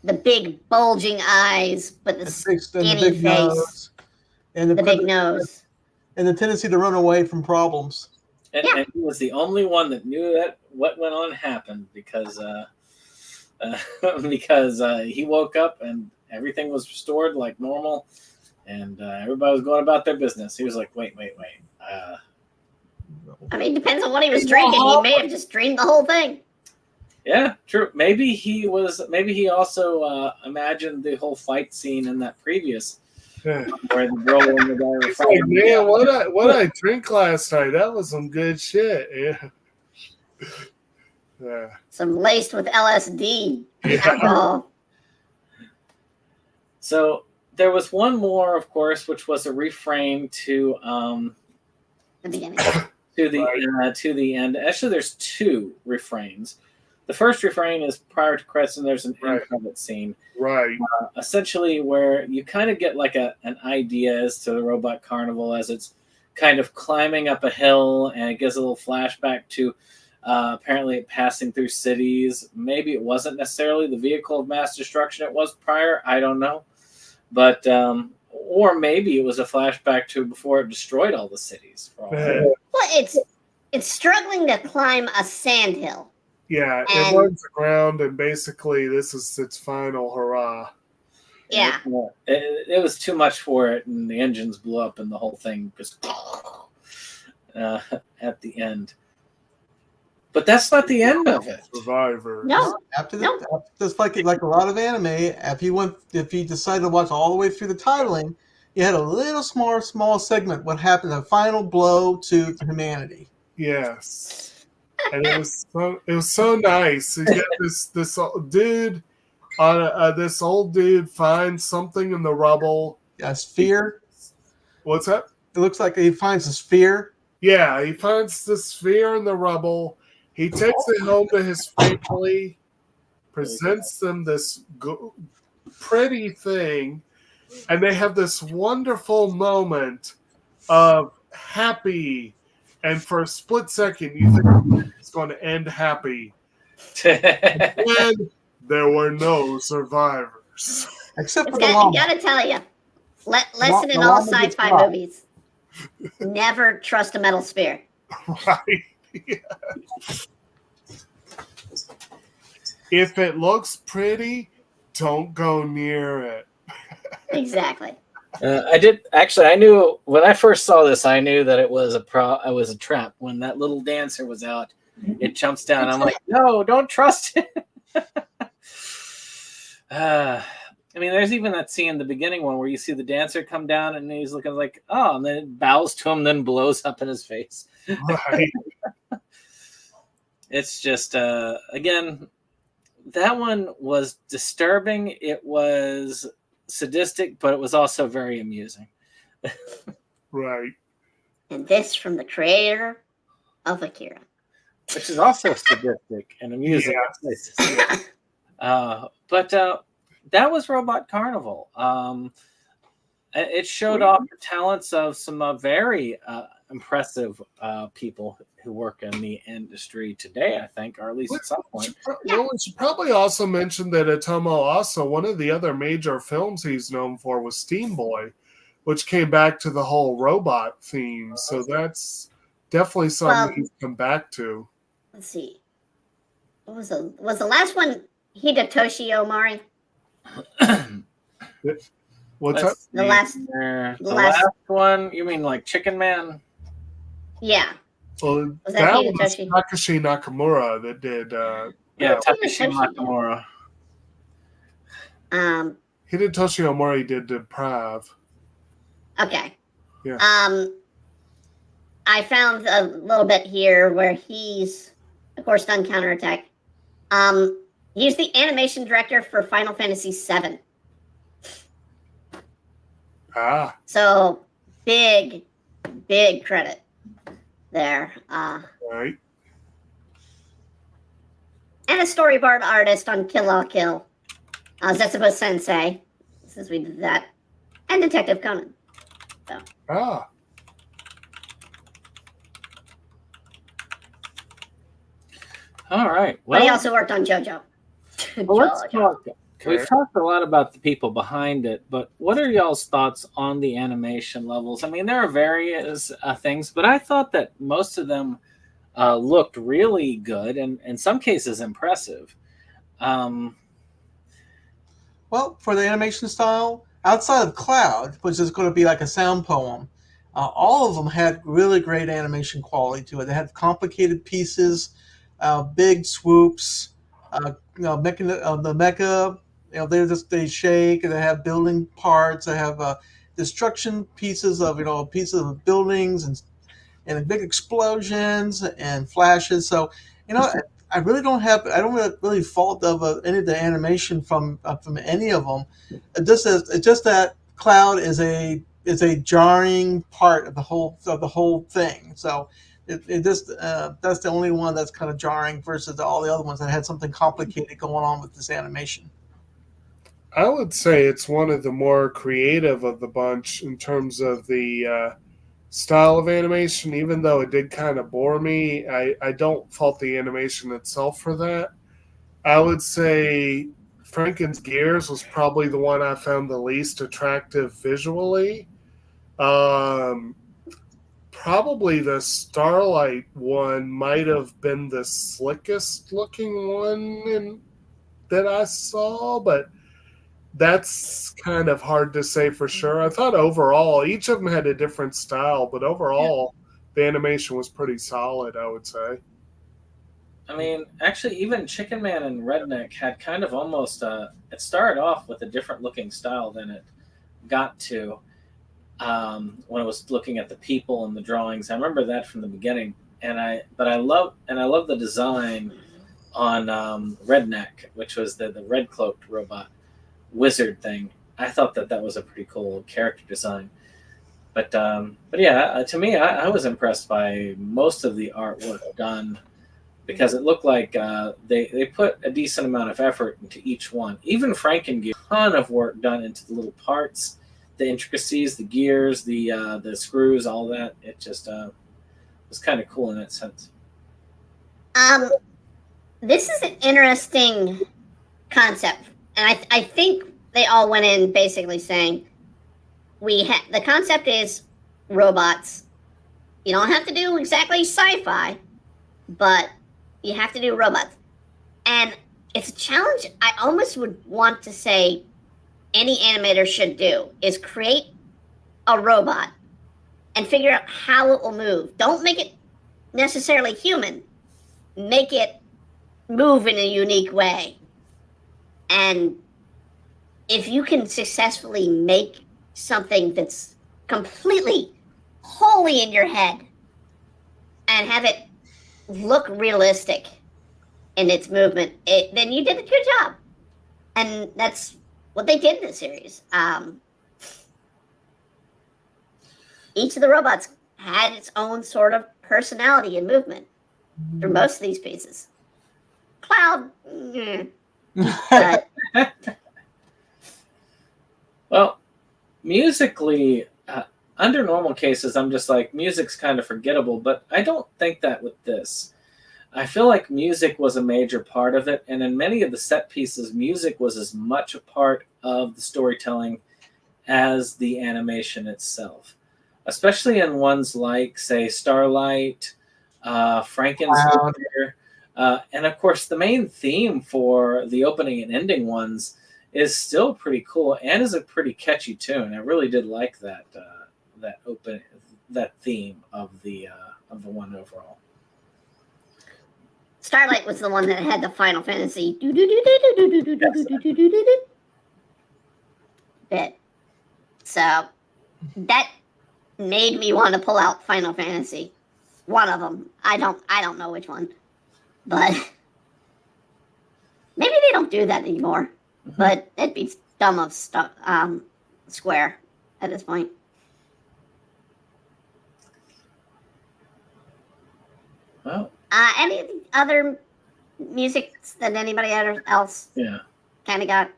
The big bulging eyes, but the skinny face, nose, and the big nose, and the tendency to run away from problems. And he was the only one that knew that what went on happened because he woke up and everything was restored like normal, and everybody was going about their business. He was like, wait. I mean, depends on what he was drinking. He may have just dreamed the whole thing. Yeah, true. Maybe he also imagined the whole fight scene in that previous where the girl and the guy were fighting. Man, what I drink last night? That was some good shit. Yeah. Some laced with LSD alcohol. So there was one more, of course, which was a refrain to The beginning. to the end. Actually, there's two refrains. The first refrain is prior to credits, and there's an end credit scene. Right. Essentially, where you kind of get like an idea as to the Robot Carnival as it's kind of climbing up a hill, and it gives a little flashback to apparently passing through cities. Maybe it wasn't necessarily the vehicle of mass destruction it was prior. I don't know. But, or maybe it was a flashback to before it destroyed all the cities. For all well, it's struggling to climb a sandhill. Yeah, it runs aground, and basically this is its final hurrah. Yeah. It was too much for it, and the engines blew up, and the whole thing just at the end. But that's not the end of it. Survivor. No. Just like a lot of anime, if you decided to watch all the way through the titling, you had a little small segment. What happened? The final blow to humanity. Yes. And it was so nice. You get this dude this old dude finds something in the rubble. A sphere. What's that? It looks like he finds a sphere. Yeah, he finds the sphere in the rubble. He takes it home to his family, presents them this pretty thing, and they have this wonderful moment of happy, and for a split second you think it's going to end happy, and there were no survivors. Except for It's the got, llama. gotta tell you, lesson in The all llama gets sci-fi caught. movies: never trust a metal sphere. Right? Yeah. If it looks pretty, don't go near it. Exactly. I did actually. I knew when I first saw this. I knew that it was it was a trap. When that little dancer was out, it jumps down. I'm like, no, don't trust it. I mean, there's even that scene in the beginning one where you see the dancer come down and he's looking like, oh, and then it bows to him, then blows up in his face. Right. It's just again, that one was disturbing. It was sadistic, but it was also very amusing. Right. And this from the creator of Akira. Which is also sadistic and amusing. Yeah. But that was Robot Carnival. It showed off the talents of some very impressive people who work in the industry today, I think, or at least at some point. Well, we should probably also mention that Otomo also, one of the other major films he's known for was Steam Boy, which came back to the whole robot theme. So that's definitely something he's come back to. Let's see. What was the last one Hidetoshi Omari? What's that? The last one? You mean like Chicken Man? Yeah. Well, Was that that was Hidetoshi? Takashi Nakamura that did. Takashi Nakamura. Hidetoshi Omori did Deprive. Okay. Yeah. I found a little bit here where he's, of course, done Counterattack. He's the animation director for Final Fantasy VII. Ah. So big credit there. Right. And a storyboard artist on Kill La Kill. Zetsubo Sensei, since we did that. And Detective Conan. So. Ah. All right. Well, but he also worked on JoJo. Let's talk. We've talked a lot about the people behind it, but what are y'all's thoughts on the animation levels? I mean, there are various things, but I thought that most of them looked really good and in some cases impressive. Well, for the animation style, outside of Cloud, which is going to be like a sound poem, all of them had really great animation quality to it. They had complicated pieces, big swoops, the mecha. They shake, and they have building parts. They have destruction pieces of pieces of buildings and big explosions and flashes. So I really don't really fault of any of the animation from any of them. It's just that Cloud is a jarring part of the whole thing. So it just that's the only one that's kind of jarring versus all the other ones that had something complicated going on with this animation. I would say it's one of the more creative of the bunch in terms of the style of animation. Even though it did kind of bore me, I don't fault the animation itself for that. I would say Franken's Gears was probably the one I found the least attractive visually. Probably the Starlight one might have been the slickest looking one that I saw, but that's kind of hard to say for sure. I thought overall, each of them had a different style, but overall, the animation was pretty solid, I would say. I mean, actually, even Chicken Man and Redneck had kind of almost it started off with a different looking style than it got to when I was looking at the people and the drawings. I remember that from the beginning, I love the design on Redneck, which was the red cloaked robot wizard thing. I thought that was a pretty cool character design. But yeah, to me, I was impressed by most of the artwork done because it looked like they put a decent amount of effort into each one. Even Frankengear, a ton of work done into the little parts the intricacies, the gears, the screws, all that. It just was kind of cool in that sense. This is an interesting concept, and I think they all went in basically saying the concept is robots. You don't have to do exactly sci-fi, but you have to do robots. And it's a challenge I almost would want to say any animator should do, is create a robot and figure out how it will move. Don't make it necessarily human. Make it move in a unique way. And if you can successfully make something that's completely wholly in your head and have it look realistic in its movement, then you did a good job. And that's what they did in the series. Each of the robots had its own sort of personality and movement through most of these pieces. Cloud, but Well, musically, under normal cases, I'm just like, music's kind of forgettable, but I don't think that with this. I feel like music was a major part of it, and in many of the set pieces, music was as much a part of the storytelling as the animation itself. Especially in ones like, say, Starlight, Frankenstein, and of course, the main theme for the opening and ending ones is still pretty cool and is a pretty catchy tune. I really did like that theme of the one overall. Starlight was the one that had the Final Fantasy bit. So that made me want to pull out Final Fantasy. One of them. I don't know which one. But maybe they don't do that anymore. But it'd be dumb of Square at this point. Well, any other music that anybody else kind of got?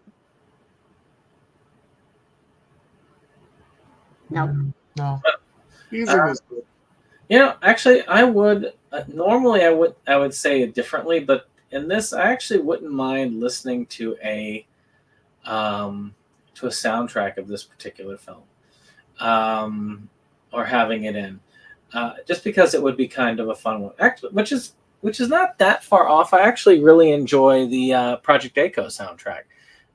No. Music was good. Actually, I would normally I would say it differently, but in this, I actually wouldn't mind listening to a soundtrack of this particular film, or having it in, just because it would be kind of a fun one. Actually, which is not that far off. I actually really enjoy the Project A-ko soundtrack,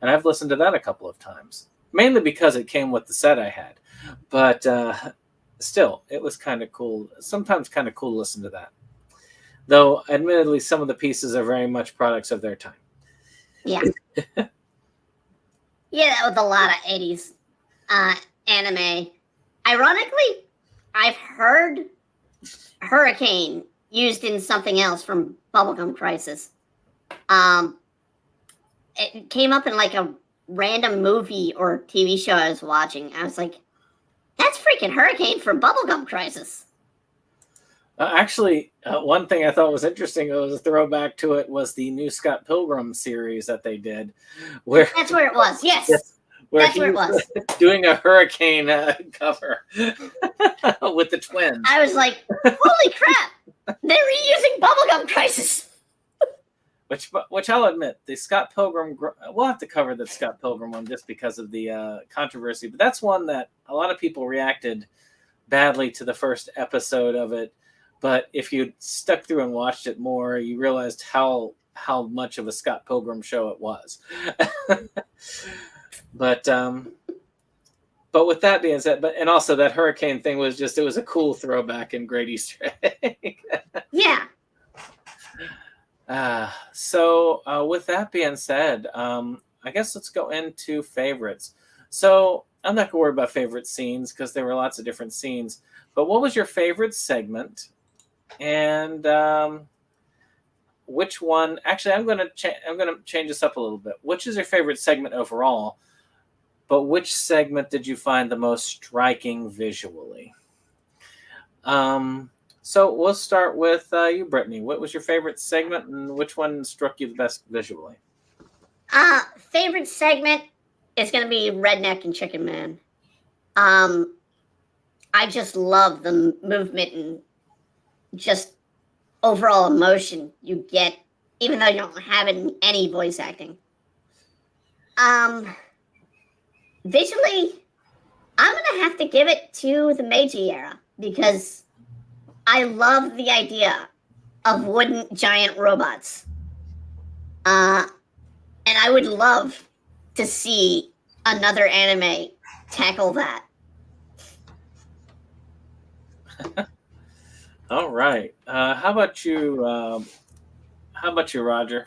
and I've listened to that a couple of times, mainly because it came with the set I had, but. Still, it was kind of cool. Sometimes kind of cool to listen to that. Though, admittedly, some of the pieces are very much products of their time. Yeah. Yeah, that was a lot of 80s anime. Ironically, I've heard Hurricane used in something else from Bubblegum Crisis. It came up in like a random movie or TV show I was watching. I was like, that's freaking Hurricane from Bubblegum Crisis. Actually, one thing I thought was interesting, it was a throwback to it, was the new Scott Pilgrim series that they did. That's where it was, yes. That's where it was. Doing a Hurricane cover with the twins. I was like, holy crap, they're reusing Bubblegum Crisis. Which I'll admit, the Scott Pilgrim, we'll have to cover the Scott Pilgrim one just because of the controversy, but that's one that a lot of people reacted badly to the first episode of it. But if you stuck through and watched it more, you realized how much of a Scott Pilgrim show it was. But with that being said, and also that Hurricane thing was it was a cool throwback and great Easter egg. Yeah. So with that being said, I guess let's go into favorites. So I'm not gonna worry about favorite scenes because there were lots of different scenes. But what was your favorite segment? And which one? Actually, I'm gonna change this up a little bit. Which is your favorite segment overall? But which segment did you find the most striking visually? So we'll start with you, Brittany. What was your favorite segment, and which one struck you the best visually? Favorite segment is going to be Redneck and Chicken Man. I just love the movement and just overall emotion you get, even though you don't have any voice acting. Visually, I'm gonna have to give it to the Meiji era because I love the idea of wooden giant robots. And I would love to see another anime tackle that. All right. How about you? How about you, Roger?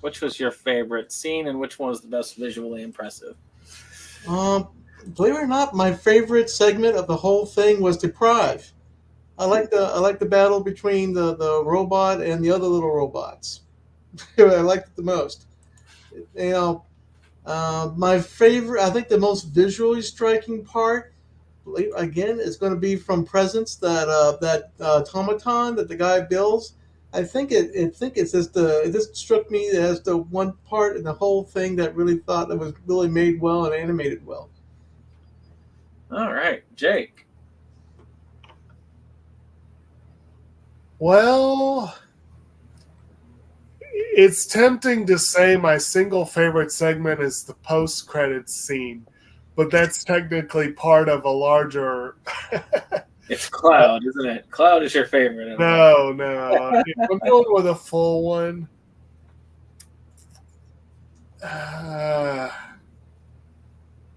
Which was your favorite scene, and which one was the best visually impressive? Believe it or not, my favorite segment of the whole thing was Deprive. I like the battle between the robot and the other little robots. I liked it the most. You know, my favorite, I think the most visually striking part, again, is going to be from Presence, that automaton that the guy builds. I think it's just it just struck me as the one part in the whole thing that really thought that was really made well and animated well. All right, Jake. Well, it's tempting to say my single favorite segment is the post-credits scene, but that's technically part of a larger. It's Cloud, isn't it? Cloud is your favorite. No. I'm going with a full one.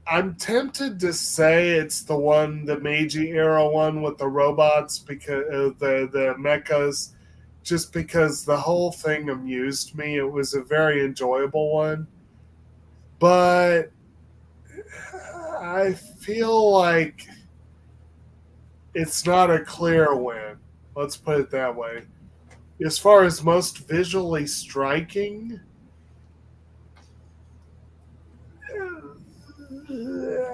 I'm tempted to say it's the Meiji era one with the robots, because the mechas, just because the whole thing amused me. It was a very enjoyable one. But I feel like it's not a clear win. Let's put it that way. As far as most visually striking,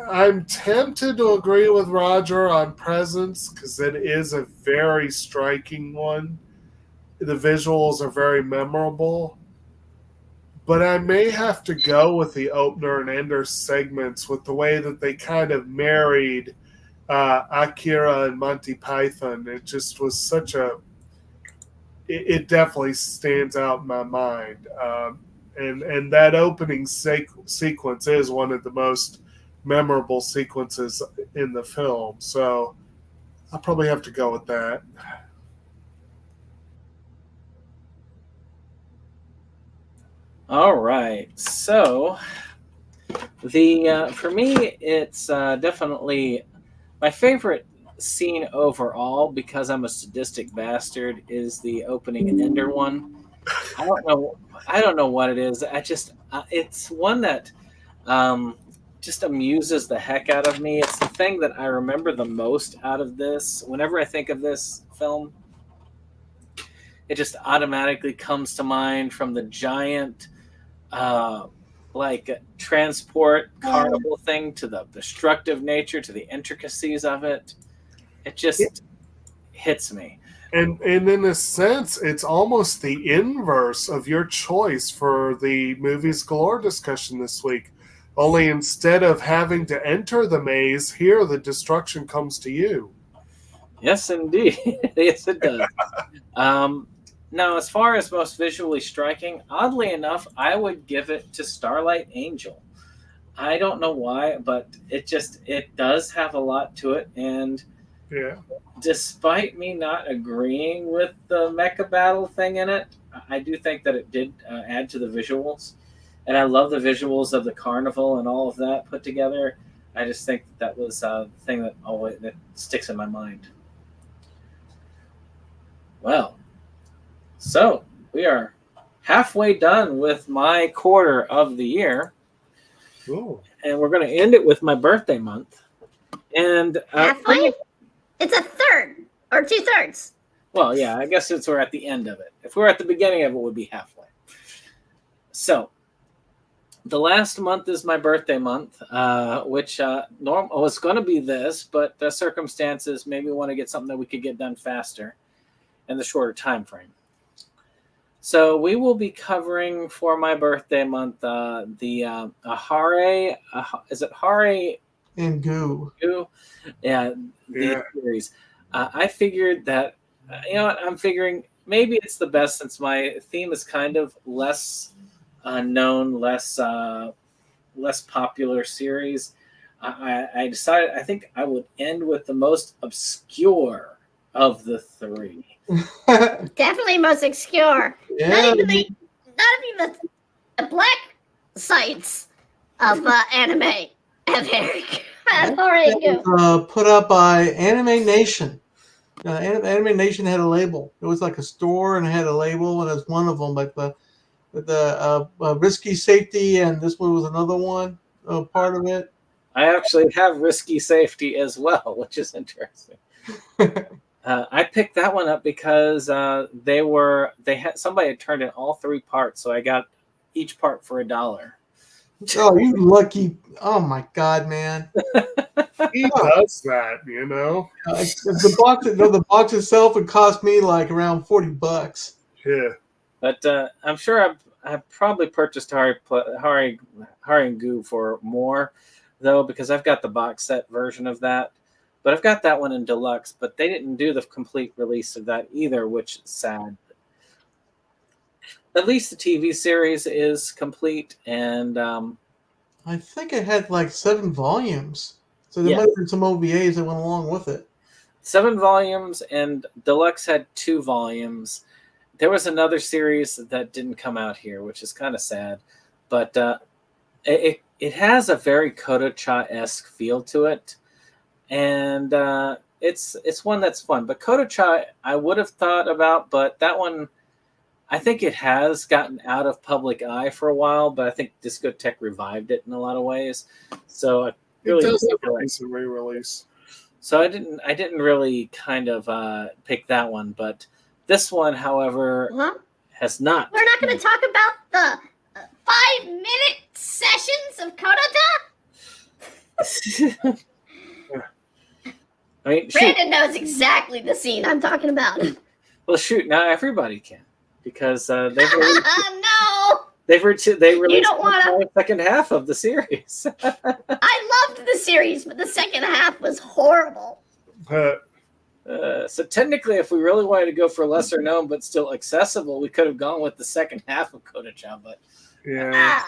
I'm tempted to agree with Roger on Presence because it is a very striking one. The visuals are very memorable. But I may have to go with the opener and ender segments with the way that they kind of married Akira and Monty Python. It just was such a... It definitely stands out in my mind. And that opening sequence is one of the most memorable sequences in the film. So I'll probably have to go with that. All right. So the for me, it's definitely my favorite scene overall, because I'm a sadistic bastard, is the opening and ender one. I don't know what it is. I just it's one that just amuses the heck out of me. It's the thing that I remember the most out of this. Whenever I think of this film, it just automatically comes to mind, from the giant like transport carnival thing to the destructive nature to the intricacies of it. It just hits me. And in a sense, it's almost the inverse of your choice for the Movies Galore discussion this week. Only instead of having to enter the maze, here the destruction comes to you. Yes, indeed. Yes, it does. Now, as far as most visually striking, oddly enough, I would give it to Starlight Angel. I don't know why, but it does have a lot to it. And yeah, despite me not agreeing with the mecha battle thing in it, I do think that it did add to the visuals. And I love the visuals of the carnival and all of that put together. I just think that was the thing that sticks in my mind. Well, so we are halfway done with my quarter of the year. Ooh. And we're going to end it with my birthday month. And halfway? It's a third or 2/3. Well, yeah, I guess we're at the end of it. If we're at the beginning of it, would be halfway. So the last month is my birthday month, which was going to be this, but the circumstances made me want to get something that we could get done faster in the shorter time frame. So we will be covering for my birthday month the Hare. Is it Hare? And Goo. Goo. Yeah, the series. I figured that, you know what, I'm figuring maybe it's the best since my theme is kind of less known, less popular series. I decided I think I would end with the most obscure of the three. Definitely most obscure. Yeah. Not even the black sites of anime have already put up by Anime Nation. Anime Nation had a label. It was like a store and it had a label, and it's one of them, like the risky safety, and this one was another one part of it. I actually have risky safety as well, which is interesting. I picked that one up because somebody had turned in all three parts, so I got each part for $1. Oh, you lucky! Oh my God, man! He does that, you know. The box itself would cost me like around $40. Yeah, but I'm sure I've probably purchased Hari and Goo for more, though, because I've got the box set version of that. But I've got that one in deluxe, but they didn't do the complete release of that either, which is sad. At least the TV series is complete, and I think it had like 7 volumes, so there might have been some OVAs that went along with it. 7 volumes, and deluxe had 2 volumes. There was another series that didn't come out here, which is kind of sad, but it has a very Kodocha-esque feel to it, and it's one that's fun. But Kodocha I would have thought about, but that one, I think it has gotten out of public eye for a while, but I think Discotech revived it in a lot of ways. So I really it does have a recent re-release. So I didn't really kind of pick that one, but this one, however, has not. We're not going to talk about the 5-minute sessions of Kodocha? I mean, Brandon knows exactly the scene I'm talking about. Well, shoot, now everybody can, because they've released, no. they released the second half of the series. I loved the series, but the second half was horrible. So technically, if we really wanted to go for lesser known but still accessible, we could have gone with the second half of Kodocha. But yeah,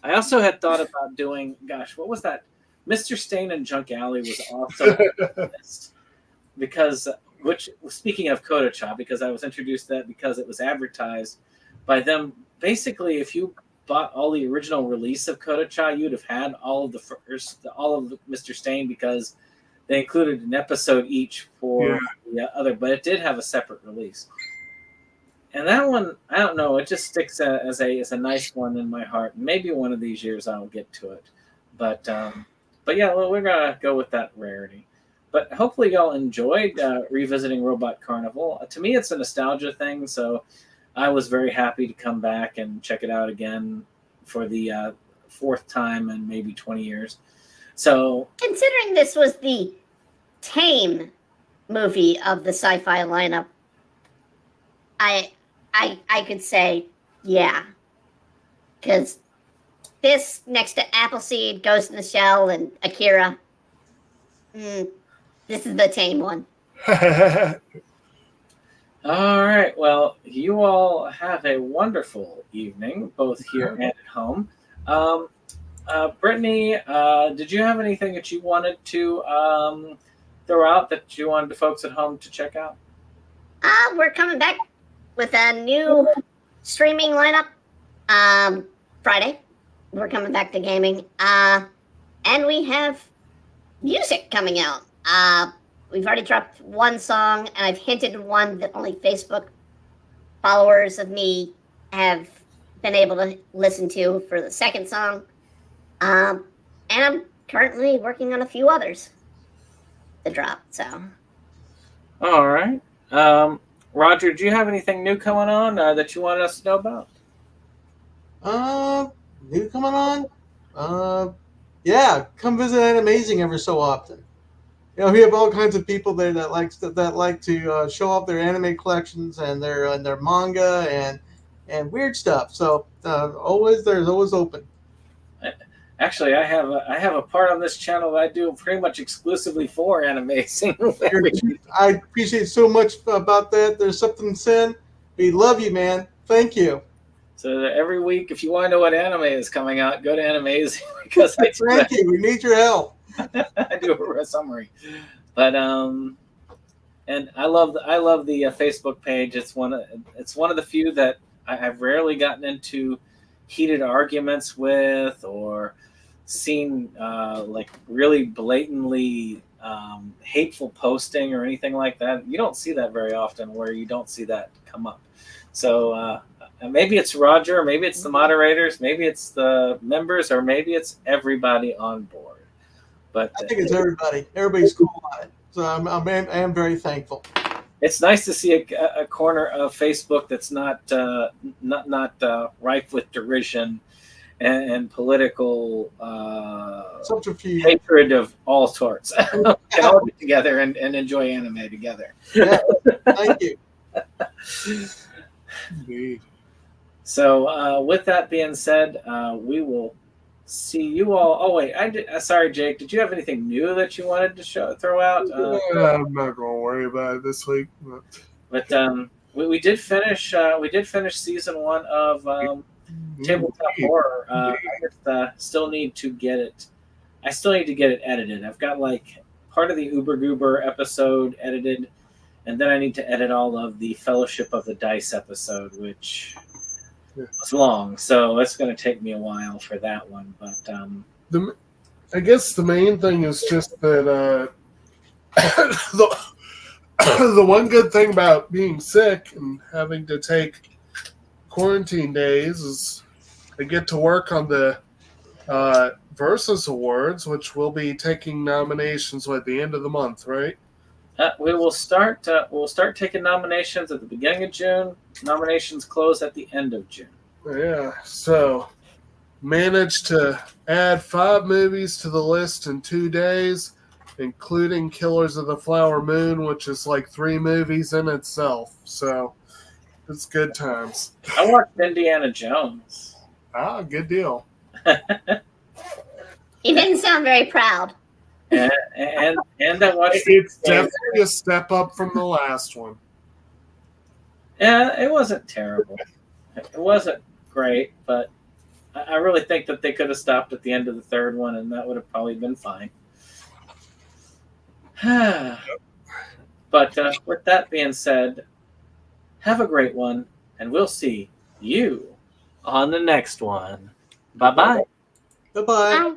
I also had thought about doing, gosh, what was that? Mr. Stain and Junk Alley was also on the list, because, which, speaking of Kodocha, because I was introduced to that because it was advertised by them. Basically, if you bought all the original release of Kodocha, you'd have had all of Mr. Stain, because they included an episode each for the other, but it did have a separate release. And that one, I don't know, it just sticks as a nice one in my heart. Maybe one of these years I'll get to it, but yeah, well, we're gonna go with that rarity. But hopefully y'all enjoyed revisiting Robot Carnival. To me, it's a nostalgia thing, so I was very happy to come back and check it out again for the 4th time in maybe 20 years. So, considering this was the tame movie of the sci-fi lineup, I could say yeah, because this next to Appleseed, Ghost in the Shell, and Akira, this is the tame one. All right. Well, you all have a wonderful evening, both here and at home. Brittany, did you have anything that you wanted to throw out that you wanted the folks at home to check out? We're coming back with a new streaming lineup Friday. We're coming back to gaming. And we have music coming out. We've already dropped one song, and I've hinted one that only Facebook followers of me have been able to listen to for the second song. And I'm currently working on a few others to drop, so. All right. Roger, do you have anything new coming on that you wanted us to know about? New coming on? Yeah, come visit Animazing every so often. You know, we have all kinds of people there that like to show off their anime collections and their manga and weird stuff. So there's always open. Actually, I have a part on this channel that I do pretty much exclusively for animation. I appreciate so much about that. There's SeptumSin. We love you, man. Thank you. So every week, if you want to know what anime is coming out, go to Animazing because Thank you. We need your help. I do a summary. But and I love the Facebook page. It's one of the few that I've rarely gotten into heated arguments with or seen like really blatantly hateful posting or anything like that. You don't see that very often where you don't see that come up. So maybe it's Roger, maybe it's the moderators, maybe it's the members, or maybe it's everybody on board. But I think it's everybody. Everybody's cool on it. So I'm very thankful. It's nice to see a corner of Facebook that's not rife with derision and political subterfuge, hatred of all sorts. We can all get together and enjoy anime together. Yeah, thank you. Indeed. So with that being said, we will see you all. Oh wait, sorry, Jake. Did you have anything new that you wanted to throw out? I'm not gonna worry about it this week. But we did finish. We did finish season 1 of Tabletop Horror. I just, still need to get it. I still need to get it edited. I've got like part of the Uber Goober episode edited, and then I need to edit all of the Fellowship of the Dice episode, which was long. So it's going to take me a while for that one. But I guess the main thing is just that the one good thing about being sick and having to take quarantine days is I get to work on the Versus Awards, which will be taking nominations at the end of the month, right? we will start. We'll start taking nominations at the beginning of June. Nominations close at the end of June. Yeah. So managed to add 5 movies to the list in 2 days, including Killers of the Flower Moon, which is like 3 movies in itself. So it's good times. I watched Indiana Jones. Ah, good deal. He didn't sound very proud. And I watched. It's definitely a step up from the last one. Yeah, it wasn't terrible. It wasn't great, but I really think that they could have stopped at the end of the 3rd one, and that would have probably been fine. But with that being said, have a great one, and we'll see you on the next one. Bye-bye. Bye-bye. Bye.